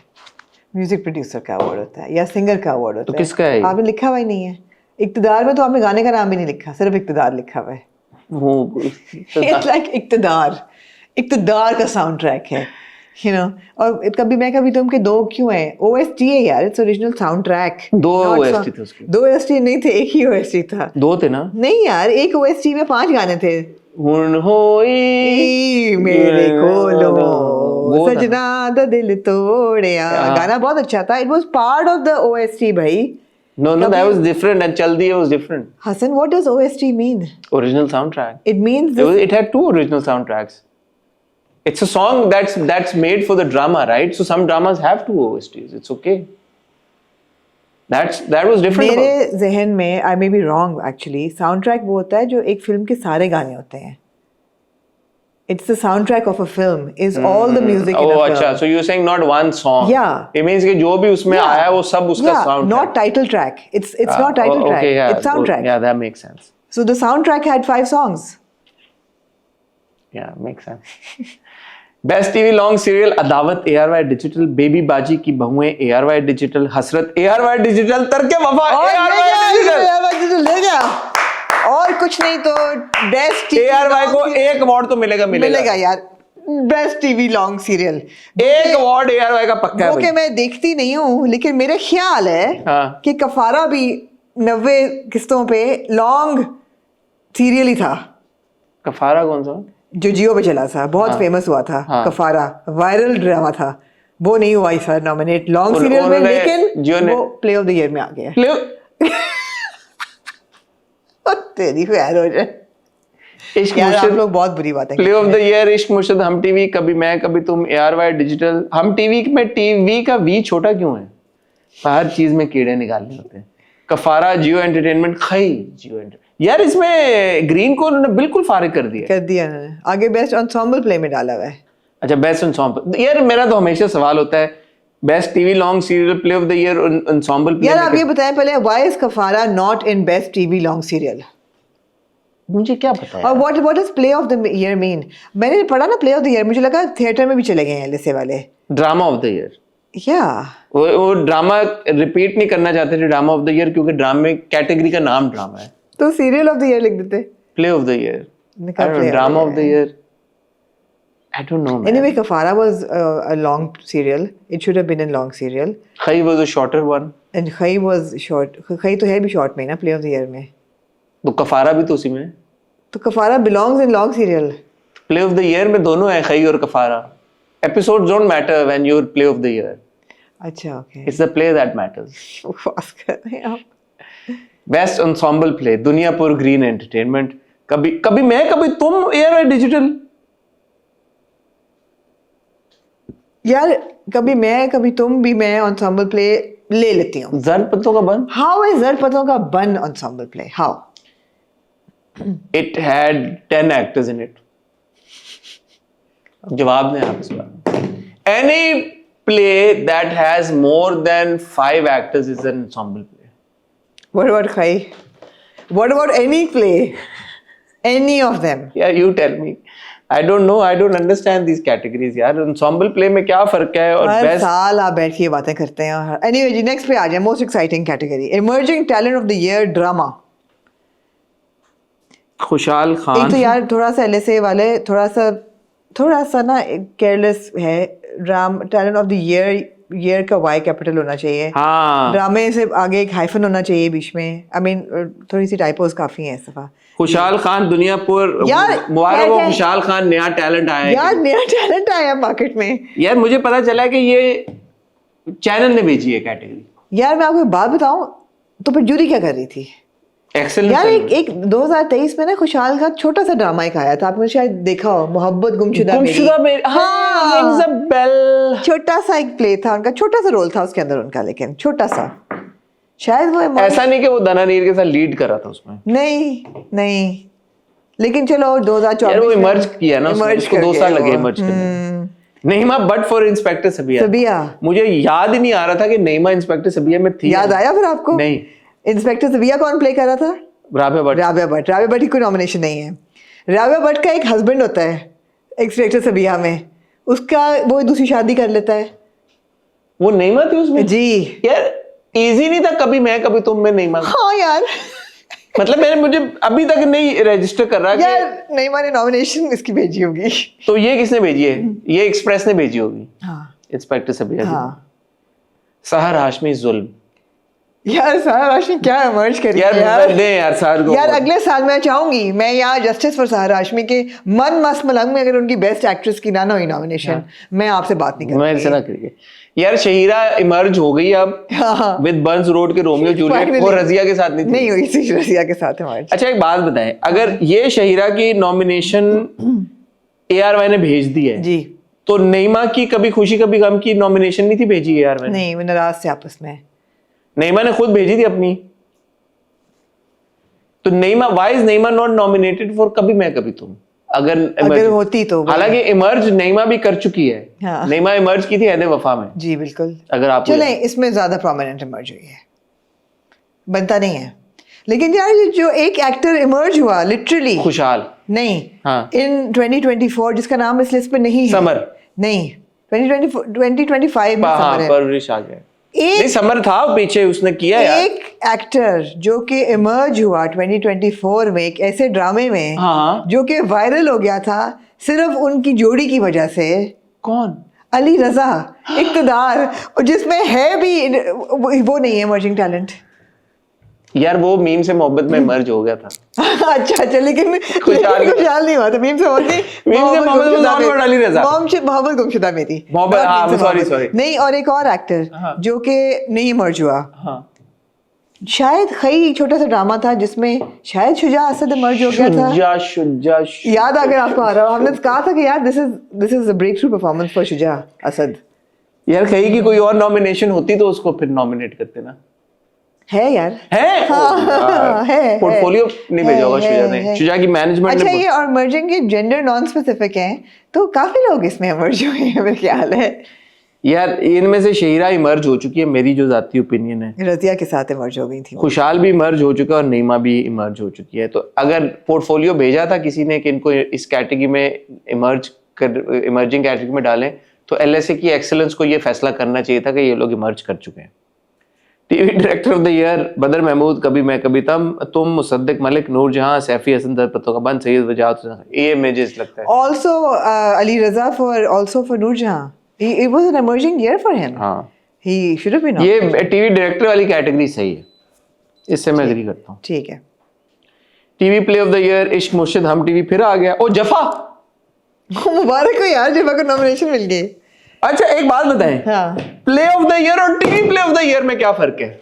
म्यूजिक प्रोड्यूसर का अवार्ड होता है या सिंगर का अवार्ड होता तो है? किसका है ये? आपने लिखा हुआ ही नहीं है। इक्तदार में तो आपने गाने का नाम भी नहीं लिखा, सिर्फ इक्तदार लिखा हुआ है। It's like इक्तदार का साउंड ट्रैक है, you know। और कभी मैं कभी तुम के 2 क्यों है? OST है यार, its original sound track. 2 OST थे उसके। 2 OST नहीं थे, एक ही OST था। 2 थे ना? नहीं यार, एक OST में 5 गाने थे। हुन होई मेरे कोलो वो था। सजना दा दिल तोड़िया, हाँ। गाना बहुत अच्छा था। It was part of the OST भाई। No, that was different, and Chal Diye was different. Hassan, what does OST mean? Original soundtrack. It means It had 2 original soundtracks. It's a song that's made for the drama, right? So some dramas have 2 OSTs. It's okay. That was different. मेरे जहन में, I may be wrong actually, sound track वो होता है जो एक film के सारे गाने होते हैं। It's the sound track of a film, is all the music in Oh, अ अच्छा. Film. So you're saying not one song. Yeah. It means कि जो भी उसमें आया है वो सब उसका soundtrack. Not title track, it's not title track, Okay, yeah. It's sound track. Yeah, that makes sense. So the sound track had 5 songs. Yeah, makes sense. Best TV long serial Adawat ARY digital, Baby Baji की बहुएं ARY digital, Hasrat ARY digital, Tark-e Wafa ARY digital. ले गया, और कुछ नहीं तो best ARY को एक अवार्ड तो मिलेगा यार। बेस्ट टीवी लॉन्ग सीरियल, एक अवार्ड ARY का पक्का है ओके। भाई। मैं देखती नहीं हूँ, लेकिन मेरा ख्याल है हाँ। कि कफारा भी 90 किस्तों पे लॉन्ग सीरियल ही था। कफारा कौन सा? जो जियो पे चला था, बहुत फेमस हुआ था। हाँ। कफारा वायरल ड्रामा था, वो नहीं हुआ इस बार नॉमिनेट लॉन्ग सीरियल में, जियो लेकिन ने- वो प्ले ऑफ द ईयर में आ गया। तेरी खैर हो जाए इश्क यार, आप मुर्शिद लोग बहुत बुरी बातें प्ले ऑफ द ईयर, इश्क मुर्शिद, हम टीवी, कभी मैं कभी तुम, ARY डिजिटल। हम टीवी में टीवी का वी छोटा क्यों है? हर चीज में कीड़े निकालने होते हैं। कफारा जियो एंटरटेनमेंट, जियो एंटरटेनमेंट। यार इसमें ग्रीन को उन्होंने बिल्कुल फारिग कर दिया। कर दिया उन्होंने, आगे बेस्ट एंसेम्बल प्ले में डाला हुआ है। अच्छा, बेस्ट एंसेम्बल। यार मेरा तो हमेशा सवाल होता है, best TV long serial play of the year ensemble play यार आप ये बताएं पहले, why is Kaffara not in best TV long serial? मुझे क्या पता है और what does play of the year mean? मैंने पढ़ा ना प्ले ऑफ द ईयर, मुझे लगा थिएटर में भी चले गए हैं लिसे वाले। ड्रामा ऑफ द ईयर, या वो ड्रामा रिपीट नहीं करना चाहते थे ड्रामा ऑफ द ईयर, क्योंकि ड्रामे कैटेगरी का नाम ड्रामा है। तो सीरियल ऑफ द ईयर लिख देते। Play of the year, drama of the year, I don't know, man. Anyway, Kafara was a long serial. It should have been a long serial. Khai was a shorter one. And Khai was short. Khai तो है भी short में ना play of the year में. तो कफारा भी तो उसी में है। तो Kafara belongs in long serial. Play of the year में दोनों है, खई और कफारा। Episodes don't matter when you're play of the year. अच्छा, okay. It's the play that matters. बकवास कर रहे हैं आप। Best ensemble play, Duniyapur green entertainment. कभी मैं, कभी तुम, एयर डिजिटल। यार कभी मैं कभी तुम भी मैं ensemble play ले लेती हूँ। जर पत्तों का बन। How is ज़रपतों का बन ensemble play? How? It had 10 actors in it. जवाब दें आप इस बार। Any play that has more than 5 actors is an ensemble play. What about Khai? What about any play? Any of them? Yeah, you tell me. I don't know. I don't understand these categories. यार ensemble play में क्या फर्क है और हर best साल आप बैठ के ये बातें करते हैं। Anyway जी, next पे आ जाए। Most exciting category, emerging talent of the year drama। Khushal एक खान। तो यार थोड़ा सा LSA वाले थोड़ा सा ना केयरलेस है। टैलेंट ऑफ द ईयर का वाई कैपिटल होना चाहिए। हाँ, ड्रामे से आगे एक हाइफन होना चाहिए बीच में। आई मीन थोड़ी सी टाइपोज काफी हैं इस दफा। खुशाल खान दुनियापुर। यार, मुबारक हो क्या- खुशाल खान, नया टैलेंट आया है। यार नया टैलेंट आया मार्केट में। यार मुझे पता चला कि ये चैनल ने भेजी है कैटेगरी। यार मैं आपको एक बात बताऊं, तो फिर जूरी क्या कर रही थी? एक्सेलेंट। यार एक 2023 में ना खुशहाल का छोटा सा ड्रामा एक आया था, आपने शायद देखा हो, मोहब्बत गुमशुदा मेरी। हाँ, rings a bell। छोटा सा एक प्ले था उनका, छोटा सा रोल था उसके अंदर उनका, लेकिन छोटा सा। शायद वो ऐसा नहीं कि वो दनानीर के साथ लीड कर रहा था उसमें। नहीं, लेकिन चलो 2024 यार वो इमर्ज किया ना, emerge उसको कर 2 गया साल लगे वो। इमर्ज करने। नईमा बट फॉर इंस्पेक्टर सबिया। मुझे याद ही नहीं आ रहा था कि नईमा इंस्पेक्टर सबिया में थी। याद आया फिर आपको? नहीं। इंस्पेक्टर सबिया कौन प्ले कर रहा था? राबिया भट्ट। राबिया भट्ट की कोई नॉमिनेशन नहीं है। राबिया भट्ट का एक हस्बैंड होता है इंस्पेक्टर सबिया में, उसका वो दूसरी शादी कर लेता है। वो नईमा थी उसमें जी। यार इजी नहीं था कभी मैं कभी तुम में नईमा। हाँ यार मतलब मुझे अभी तक नहीं रजिस्टर कर रहा यार कि नईमा ने नॉमिनेशन इसकी भेजी होगी। तो ये किसने भेजी है? ये एक्सप्रेस ने भेजी होगी। हाँ इंस्पेक्टर सबिया। हाँ सहर हाशमी जुल्म। यार सहर हाशमी क्या इमर्ज करी यार यार। दे यार सहर को। यार अगले साल मैं चाहूंगी, मैं यहाँ जस्टिस फॉर सहर हाशमी के मन मस्त मलंग में अगर उनकी बेस्ट एक्ट्रेस की ना हुई नॉमिनेशन, मैं आपसे बात नहीं मैं करूंगी। ना करिए यार। शहीरा इमर्ज हो गई अब विद बर्न्स रोड के रोमियो जूलियट। वो रजिया के साथ नहीं थी। नहीं हुई थी रजिया के साथ इमर्ज। अच्छा एक बात बताएं, अगर ये शहीरा की नॉमिनेशन ARY ने भेज दी है जी, तो नईमा की कभी खुशी कभी गम की नॉमिनेशन नहीं थी भेजी ARY ने? नहीं वो नाराज थे आपस में। नईमा ने खुद भेजी थी अपनी। तो Naeema, why is Naeema not nominated for कभी मैं कभी तुम? अगर होती तो हालांकि इमर्ज नईमा भी कर चुकी है। हाँ। नईमा इमर्ज की थी ऐने वफा में। जी बिल्कुल। अगर आप चलें इसमें ज्यादा प्रोमिनेंट इमर्ज हुई है, बनता नहीं है। लेकिन यार ये जो एक एक्टर इमर्ज हुआ लिटरली, खुशहाल नहीं हाँ। इन 2024 जिसका नाम इस लिस्ट पे नहीं है, समर नहीं 2025 में हाँ समर है। परवरिश आ गया। नहीं एक समर था पीछे, उसने किया यार। एक एक्टर जो कि इमर्ज हुआ 2024 में एक ऐसे ड्रामे में हाँ। जो कि वायरल हो गया था सिर्फ उनकी जोड़ी की वजह से। कौन? अली रजा इक़्तिदार, और जिसमें है भी वो नहीं है इमर्जिंग टैलेंट। यार वो मीम से मोहब्बत में मर्ज हो गया था। अच्छा लेकिन खुशहाल नहीं हुआ था मीम से मोहब्बत अली रजा। मोहब्बत गुमशुदा में थी मोहब्बत, हाँ, सॉरी। नहीं, और एक और एक्टर हाँ। जो कि नहीं इमर्ज हुआ, हाँ। शायद खई एक छोटा सा ड्रामा था जिसमें शायद शुजा असद इमर्ज हो गया था। शुजा याद अगर आपको आ रहा हो, हमने कहा था कि यार this is a breakthrough performance for Shuja Asad. यार कहीं की कोई और नॉमिनेशन होती तो उसको फिर नॉमिनेट करते ना। है यार, है हाँ, है पोर्टफोलियो नहीं भेजा होगा शुजा ने। शुजा की मैनेजमेंट अच्छा ने। ये और इमर्जिंग के जेंडर नॉन स्पेसिफिक हैं तो काफी लोग इसमें इमर्ज हुए हैं मेरे ख्याल है। यार इनमें से शहीरा इमर्ज हो चुकी है, मेरी जो जाती ओपिनियन है। रतिया के साथ इमर्ज हो गई थी वो। खुशहाल भी इमर्ज हो चुका है और नईमा भी इमर्ज हो चुकी है। तो अगर पोर्टफोलियो भेजा था किसी ने कि इनको इस कैटेगरी में इमर्जिंग कैटेगरी में डालें, तो एलएसए की एक्सेलेंस को ये फैसला करना चाहिए था कि ये लोग इमर्ज कर चुके हैं। TV director of the year बदर महमूद, कभी मैं कभी तुम, मुसद्दिक मलिक, नूरजहां, सैफी हसन दरपतो का बंद, सैयद वजाहत, ये इमेजेस लगता है। Also, Ali Raza for Noorjahan. It was an emerging year for him. हाँ, He should have been. ये टीवी डायरेक्टर वाली कैटेगरी सही है, इससे मैं एग्री करता हूँ। ठीक है। TV play of the year इश्क मुर्शिद हम टीवी फिर आ गया। ओ जफा, मुबारक हो यार, जफा को नॉमिनेशन मिल गई। अच्छा एक बात बताएं, हाँ। प्ले ऑफ द ईयर और TV play of the year में क्या फर्क है?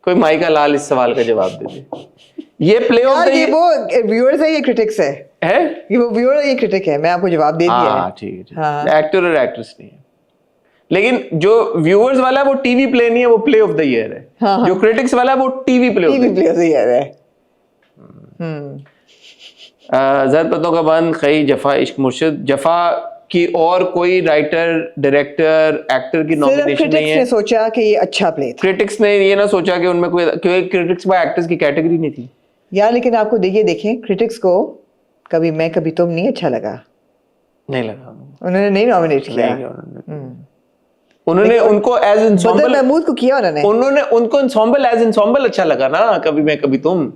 कोई माई का लाल इस सवाल का जवाब दे दे। ये प्ले ऑफ यार द ये ईयर वो व्यूअर्स है, ये क्रिटिक्स है। ये वो व्यूअर है, ये क्रिटिक है। मैं आपको जवाब दे दिया हाँ है। ठीक है, हाँ। एक्टर और एक्ट्रेस नहीं है। लेकिन जो व्यूअर्स वाला है वो टीवी प्ले नहीं है, वो प्ले ऑफ द ईयर है। हाँ। जो क्रिटिक्स वाला है वो TV play of the TV play of the year है। ज़र पतों का बंद, खई, जफा, इश्क मुर्शिद। जफा की और कोई राइटर, डायरेक्टर, एक्टर की सिर्फ नॉमिनेशन नहीं क्रिटिक्स है। ने सोचा कि ये अच्छा प्ले था। क्रिटिक्स ने ये ना सोचा कि उनमें कोई, क्योंकि क्रिटिक्स में एक्टर्स की कैटेगरी नहीं थी यार लेकिन आपको देखिए, देखें क्रिटिक्स को कभी मैं कभी तुम नहीं अच्छा लगा, नहीं लगा। उन्होंने नहीं नॉमिनेट किया। उन्होंने उनको एज बदर एंसेंबल, महमूद को किया उन्होंने उनको एंसेंबल एज एंसेंबल अच्छा लगा ना, कभी मैं कभी तुम।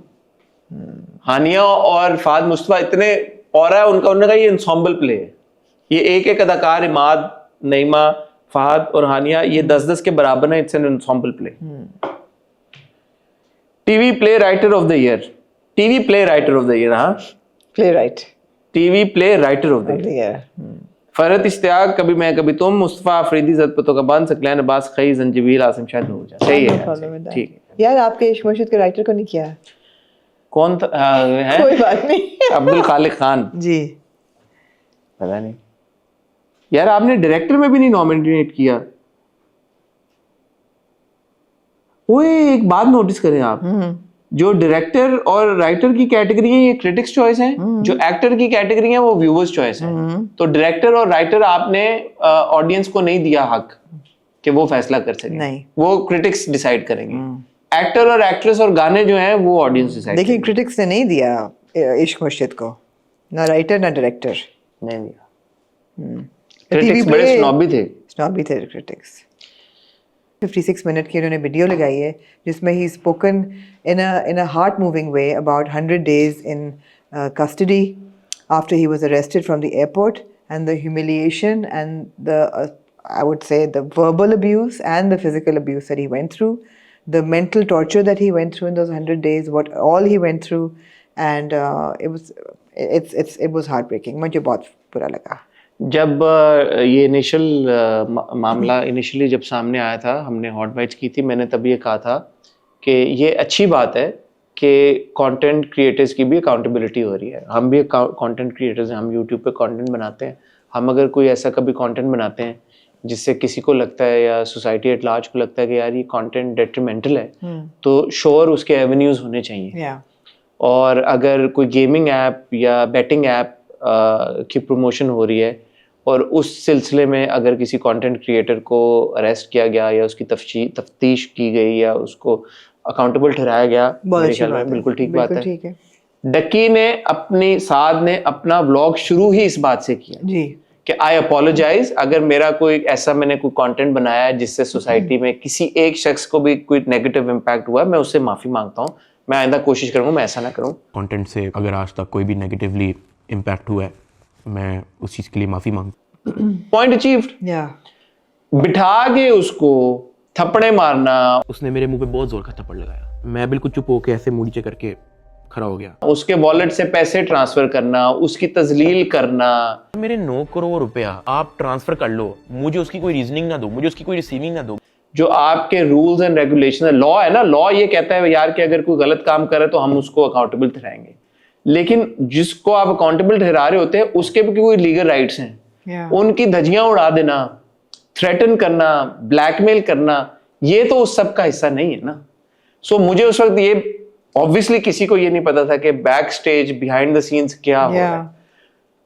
हानिया और फाद मुस्तफा इतने और है उनका, उन्होंने कहा ये एंसेंबल प्ले है। ये एक एक अदाकार, इमाद, नईमा, फहद और हानिया, ये 10-10 के बराबर है। It's an ensemble play. TV play writer of the year, TV play writer of the year, हाँ playwright TV play writer of the year. Farhat Ishtiaq, कभी मैं कभी तुम, मुस्तफा अफरीदी, ज़द पतों का बंद, सकलैन अब्बास, खई, जंजीबील, आसिम शाह, नूरजहां। सही है, ठीक है। यार आपके इश्क मुर्शिद के राइटर को नहीं किया। कौन था? है कोई बात नहीं। अब्दुल खालिक खान, जी पता नहीं यार, आपने डायरेक्टर में भी नहीं नॉमिनेट किया। वो एक बात नोटिस करें आप, जो डायरेक्टर और राइटर की कैटेगरी है ये क्रिटिक्स चॉइस है, जो एक्टर की कैटेगरी है वो व्यूअर्स चॉइस है। तो डायरेक्टर और राइटर आपने ऑडियंस को नहीं दिया हक कि वो फैसला कर सके, नहीं, वो क्रिटिक्स डिसाइड करेंगे। एक्टर और एक्ट्रेस और गाने जो हैं वो ऑडियंस डिसाइड। देखिए क्रिटिक्स ने नहीं दिया इश्क मुर्शिद को, ना राइटर ना डायरेक्टर। नहीं दिया। क्रिटिक्स बड़े स्नॉबी थे। स्नॉबी थे क्रिटिक्स। 56 मिनट की उन्होंने वीडियो लगाई है जिसमें he spoken in a heart moving way about 100 days in custody after he was arrested from the airport, and the humiliation and the I would say the verbal abuse and the physical abuse that he went through, the mental torture that he went through in those 100 days, what all he went through, and it was heartbreaking. मुझे बहुत बुरा लगा। जब ये मामला initially जब सामने आया था, हमने हॉट बाइट्स की थी, मैंने तब ये कहा था कि ये अच्छी बात है कि कंटेंट क्रिएटर्स की भी अकाउंटेबिलिटी हो रही है। हम भी कंटेंट क्रिएटर्स हैं, हम यूट्यूब पे कंटेंट बनाते हैं। हम अगर कोई ऐसा कभी कंटेंट बनाते हैं जिससे किसी को लगता है या सोसाइटी एट लार्ज को लगता है कि यार ये कंटेंट डेट्रीमेंटल है, तो श्योर उसके एवेन्यूज होने चाहिए। और अगर कोई गेमिंग ऐप या बैटिंग ऐप की प्रमोशन हो रही है और उस सिलसिले में अगर किसी कंटेंट क्रिएटर को अरेस्ट किया गया या उसकी तफ्तीश की गई या उसको अकाउंटेबल ठहराया गया, मेरे ख्याल में बिल्कुल ठीक बात है। डक्की ने साद ने अपना व्लॉग शुरू ही इस बात से किया जी कि आई अपोलोजाइज, अगर मेरा कोई ऐसा मैंने कोई कंटेंट बनाया है जिससे सोसाइटी में किसी एक शख्स को भी कोई नेगेटिव इम्पैक्ट हुआ, मैं उससे माफ़ी मांगता हूँ। मैं आइंदा कोशिश करूँगा मैं ऐसा ना करूँ। कंटेंट से अगर आज तक कोई भी नेगेटिवली इम्पैक्ट हुआ है, मैं उस चीज़ के लिए माफ़ी मांगता हूँ। Point achieved. बिठा के उसको थप्पड़े मारना, उसने मेरे मुंह पे बहुत जोर का थप्पड़ लगाया, मैं बिल्कुल चुप होकर ऐसे मुंह नीचे करके खड़ा हो गया। उसके वॉलेट से पैसे ट्रांसफर करना, उसकी तजलील करना। मेरे 9 करोड़ रुपया आप ट्रांसफर कर लो, मुझे उसकी कोई रीजनिंग ना दो, मुझे उसकी कोई रिसीविंग ना दो। जो आपके रूल्स एंड रेगुलेशन है, लॉ है ना, लॉ ये कहता है यार कि अगर कोई गलत काम करे तो हम उसको अकाउंटेबल ठहराएंगे, लेकिन जिसको आप अकाउंटेबल ठहरा रहे होते हैं उसके भी कोई लीगल राइट्स हैं। उनकी धज्जियां उड़ा देना, थ्रेटन करना, ब्लैकमेल करना, ये तो उस सब का हिस्सा नहीं है ना। सो मुझे उस वक्त ये ऑब्वियसली किसी को ये नहीं पता था कि back stage behind the scenes क्या हो रहा है।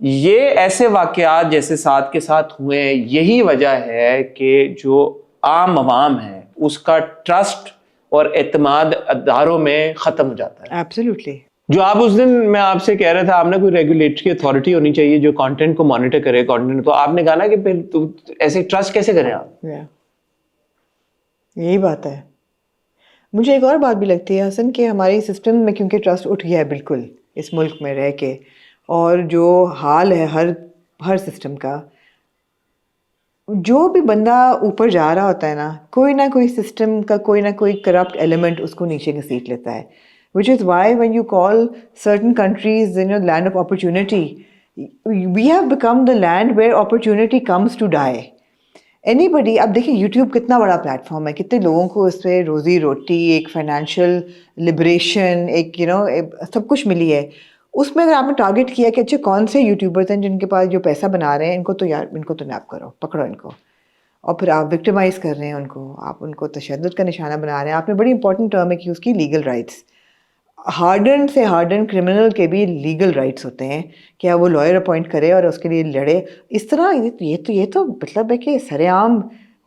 ये ऐसे वाकयात जैसे साथ के साथ हुए हैं, यही वजह है कि जो आम अवाम है उसका ट्रस्ट और एतमाद अदारों में ख़त्म हो जाता है। एब्सोल्युटली। जो आप उस दिन मैं आपसे कह रहा था, आपने कोई रेगुलेटरी अथॉरिटी होनी चाहिए जो कंटेंट को मॉनिटर करे, कंटेंट को, आपने कहा ना कि फिर तो ऐसे ट्रस्ट कैसे करें आप? यही बात है। मुझे एक और बात भी लगती है हसन कि हमारे सिस्टम में क्योंकि ट्रस्ट उठ गया है बिल्कुल इस मुल्क में रह के, और जो हाल है हर सिस्टम का, जो भी बंदा ऊपर जा रहा होता है ना कोई सिस्टम का कोई ना कोई करप्ट एलिमेंट उसको नीचे घसीट लेता है। Which is why when you call certain countries, land of opportunity, we have become the land where opportunity comes to die. Anybody, अब देखिए YouTube कितना बड़ा प्लेटफॉर्म है, कितने लोगों को इस पे रोजी रोटी, एक फाइनेंशियल लिबरेशन, एक सब कुछ मिली है। उसमें अगर आपने टारगेट किया कि अच्छे कौन से यूट्यूबर्स हैं जिनके पास जो पैसा बना रहे हैं, इनको तो नैप करो, पकड़ो इनको, और फिर आप विक्टिमाइज कर रहे हैं उनको, आप उनको तशद्दुद का निशाना बना रहे हैं। आपने बड़ी इंपॉर्टेंट टर्म है कि उसकी लीगल राइट्स, हार्डन से हार्डन क्रिमिनल के भी लीगल राइट्स होते हैं कि वो लॉयर अपॉइंट करे और उसके लिए लड़े। इस तरह ये तो मतलब है कि सरेआम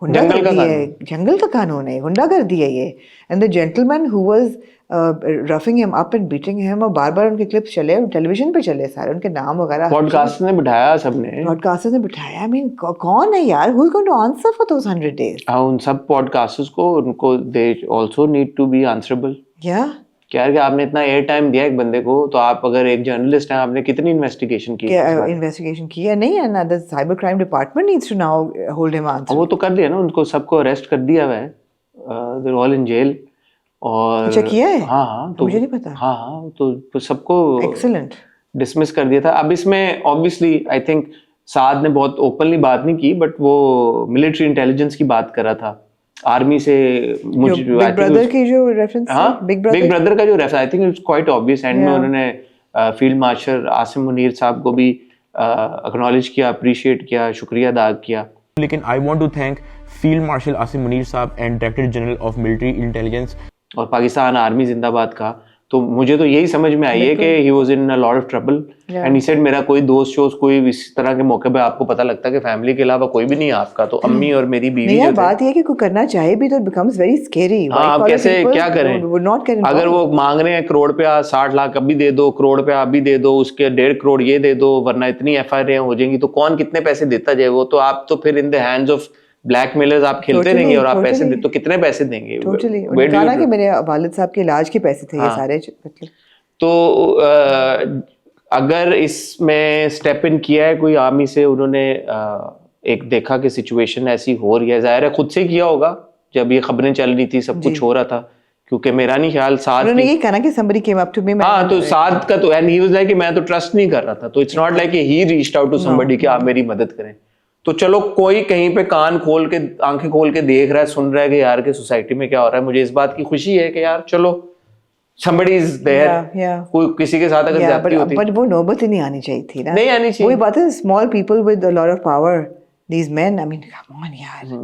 गुंडागर्दी है, जंगल का कानून है, गुंडागर्दी है ये। And the gentleman who was roughing him up and beating him, और बार-बार उनके क्लिप्स चले, टेलीविजन पे चले सारे, उनके नाम वगैरह पॉडकास्ट ने बिठाया, सबने पॉडकास्टर्स ने बिठाया। आई मीन कौन है यार, who is going to answer for those 100 days? हाँ, उन सब पॉडकास्टर्स को, उनको they also need to be answerable. या क्या कि आपने इतना एयर टाइम दिया एक बंदे को, तो आप अगर एक जर्नलिस्ट हैं, आपने कितनी इन्वेस्टिगेशन की? इन्वेस्टिगेशन की है नहीं, and the cyber crime department needs to now hold him answer. वो तो कर दिया ना, उनको सबको अरेस्ट कर दिया हुआ है, they are all in jail. और अच्छा किया है? हाँ, तो मुझे नहीं पता। हाँ, तो सबको एक्सीलेंट डिसमिस कर दिया था। अब इसमें ऑब्वियसली आई थिंक साद ने बहुत ओपनली बात नहीं की, बट वो मिलिट्री इंटेलिजेंस की बात कर रहा था, आर्मी से मुझे बिग ब्रदर की जो रेफरेंस, हाँ, बिग ब्रदर का जो reference, I think it's quite obvious. And में उन्होंने फील्ड मार्शल आसिम मुनीर साहब को भी एक्नॉलेज किया, अप्रिशिएट किया, शुक्रिया अदा किया। लेकिन I want to thank field marshal Asim Munir साहब and director general of military intelligence और पाकिस्तान आर्मी जिंदाबाद का। तो मुझे तो यही समझ में आई है कि he was in a lot of trouble and he said मेरा कोई दोस्त शोज कोई इस तरह के मौके पे आपको पता लगता है कि फैमिली के अलावा कोई भी नहीं है आपका, तो अम्मी और मेरी बीवी जो बात ये है कि कोई करना चाहे भी तो इट बिकम्स वेरी स्केरी। आप कैसे क्या करें? अगर वो मांग रहे हैं करोड़ रुपया, 60 लाख अभी दे दो, करोड़ रुपया अभी दे दो, उसके 1.5 करोड़ ये दे दो, वरना इतनी FIR हो जाएंगी, तो कौन कितने पैसे देता जाए? वो तो आप तो फिर in the hands of blackmailers आप खेलते रहेंगे और आप पैसे दे तो कितने पैसे देंगे? टोटली कहा कि मेरे वालिद साहब के इलाज के पैसे थे ये सारे। तो अगर इसमें स्टेप इन किया है कोई आर्मी से, उन्होंने एक देखा कि सिचुएशन ऐसी हो रही है, जाहिर है खुद से किया होगा जब ये खबरें चल रही थी, सब कुछ हो रहा था, क्योंकि मेरा नहीं ख्याल साथ उन्होंने ये कहा ना कि somebody came up to me, हाँ, तो साथ का तो एंड ही वाज लाइक मैं तो ट्रस्ट नहीं कर रहा था, तो it's not like he reached out to somebody कि आप मेरी मदद करें। तो चलो कोई कहीं पे कान खोल के, आंखें खोल के देख रहा है, सुन रहा है कि यार के सोसाइटी में क्या हो रहा है। मुझे इस बात की खुशी है कि यार चलो somebody is there, कोई किसी के साथ अगर जाती होती, but वो नौबत ही नहीं आनी चाहिए थी ना, नहीं आनी चाहिए। वही बात है, small people with a lot of power, these men, I mean come on यार।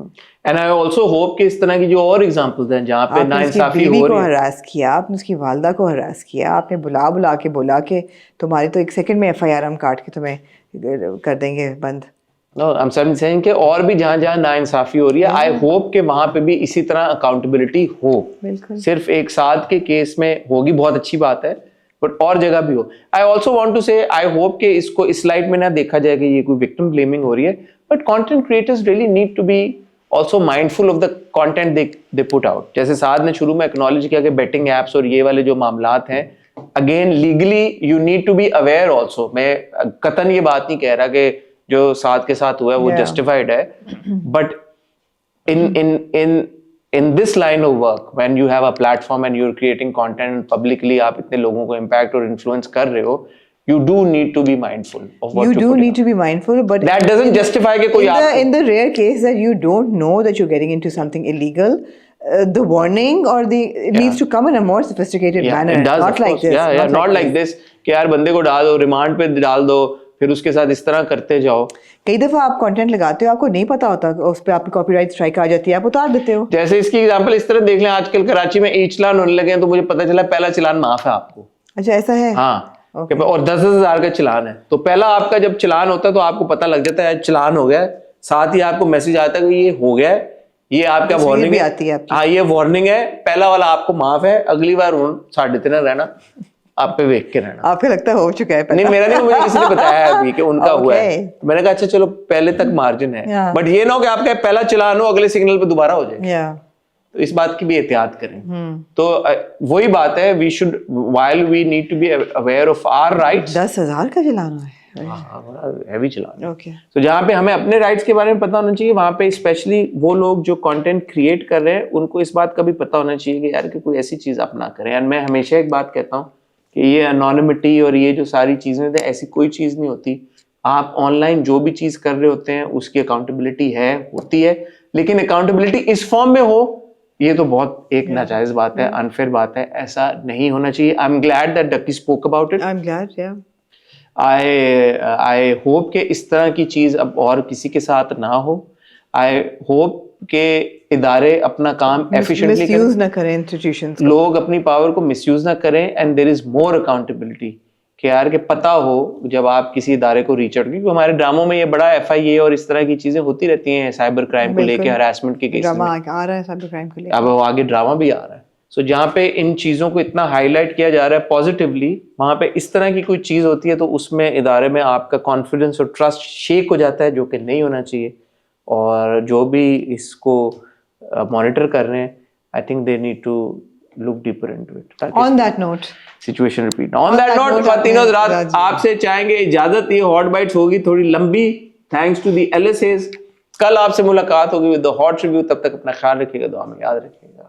and I also hope कि इस तरह की जो और एग्जांपल्स हैं जहाँ पे नाइंसाफी हो रही है, हरास किया आपने, उसकी वालदा को हरास किया आपने, बुला के बोला के तुम्हारी तो 1 सेकंड में FIR हम काट के तुम्हें कर देंगे बंद। No, I'm saying कि और भी जहाँ नाइंसाफी हो रही है, आई होप कि वहां पे भी इसी तरह अकाउंटेबिलिटी हो। सिर्फ एक साथ के केस में होगी, बहुत अच्छी बात है, बट और जगह भी हो। आई ऑल्सो वॉन्ट टू से आई होप कि इसको इस लाइट में ना देखा जाए कि ये कोई विक्टिम ब्लेमिंग हो रही है, but content creators really need to be also mindful of the content they put out. जैसे साद ने शुरू में एक्नॉलेज किया कि बेटिंग एप्स और ये वाले जो मामलात हैं, again legally you need to be aware also. मैं कतन ये बात नहीं कह रहा कि जो साथ के साथ हुआ है वो जस्टिफाइड है, but in this line of work when you have a platform and you are creating content publicly, आप इतने लोगों को इम्पैक्ट और इन्फ्लुएंस कर रहे हो, you do need to be mindful of what you do need to be mindful, but that doesn't justify कि कोई in the rare case that you don't know that you're getting into something illegal, the warning or it needs to come in a more sophisticated manner, not like this. Not like this कि यार बंदे को डाल दो, remand पे डाल दो, फिर उसके साथ इस तरह करते जाओ। कई दफा आप कंटेंट लगाते हो, आपको नहीं पता होता, उस पे आपकी कॉपीराइट स्ट्राइक आ जाती है, आप उतार देते हो। जैसे इसकी एग्जांपल इस तरह देख लें, आजकल कराची में ई-चालान होने लगे हैं, तो मुझे पता चला पहला चालान माफ है आपको। अच्छा ऐसा है? हाँ, Okay. और 10,000 का चलान है, तो पहला आपका जब चलान होता है तो आपको पता लग जाता है चलान हो गया है, साथ ही आपको मैसेज आता है कि ये हो गया है, ये आपका तस्वीर वार्निंग भी है। आती है आपकी। हाँ, ये वार्निंग है, पहला वाला आपको माफ है, अगली बार 3.5 रहना, आप पे देख के रहना। आपको लगता है हो चुका है नहीं, मेरा नहीं, मुझे किसी ने बताया है अभी कि उनका हुआ है। Okay. मैंने कहा अच्छा चलो पहले तक मार्जिन है, Yeah. बट ये ना हो कि आपका पहला चलान हो अगले सिग्नल पे दोबारा हो जाए, या तो इस बात की भी एहतियात करें। तो वही बात है, we should while we need to be aware of our rights. 10,000 का चलाना है। हैवी चलान। ओके तो जहाँ पे हमें अपने राइट्स के बारे में पता होना चाहिए, वहाँ पे स्पेशली वो लोग जो कंटेंट क्रिएट कर रहे हैं उनको इस बात का भी पता होना चाहिए कि यार कि कोई ऐसी चीज आप ना करें। एंड मैं हमेशा एक बात कहता हूँ कि ये अनोनिमिटी और ये जो सारी चीजें होती हैं, ऐसी कोई चीज नहीं होती। आप ऑनलाइन जो भी चीज कर रहे होते हैं उसकी अकाउंटेबिलिटी होती है, लेकिन अकाउंटेबिलिटी इस फॉर्म में हो, ये तो बहुत एक नाजायज बात है, अनफेयर बात है, ऐसा नहीं होना चाहिए। I am glad that Ducky spoke about it. I am glad या आई होप कि इस तरह की चीज अब और किसी के साथ ना हो। आई होप के इदारे अपना काम एफिशिएंटली मिसयूज ना करें इंस्टीट्यूशंस को। लोग अपनी पावर को मिसयूज ना करें, and there is more accountability कि यार के पता हो जब आप किसी इदारे को रीच आउट, क्योंकि हमारे ड्रामों में ये बड़ा FIA और इस तरह की चीजें होती रहती हैं, साइबर क्राइम को लेके, हरासमेंट के केस ड्रामा में। आ रहा है साइबर क्राइम के लिए। अब वो आगे ड्रामा भी आ रहा है। सो जहाँ पे इन चीजों को इतना हाईलाइट किया जा रहा है पॉजिटिवली, वहां पे इस तरह की कोई चीज होती है तो उसमें इदारे में आपका कॉन्फिडेंस और ट्रस्ट शेक हो जाता है, जो कि नहीं होना चाहिए। और जो भी इसको मॉनिटर कर रहे हैं, I think they need to look deeper into it. On that note situation repeat. On that note फातिनोज रात आपसे चाहेंगे इजाजत, ये हॉट बाइट्स होगी थोड़ी लंबी, थैंक्स टू दी LSAs। कल आपसे मुलाकात होगी विद द हॉट रिव्यू, तब तक अपना ख्याल रखिएगा, दुआ में याद रखिएगा।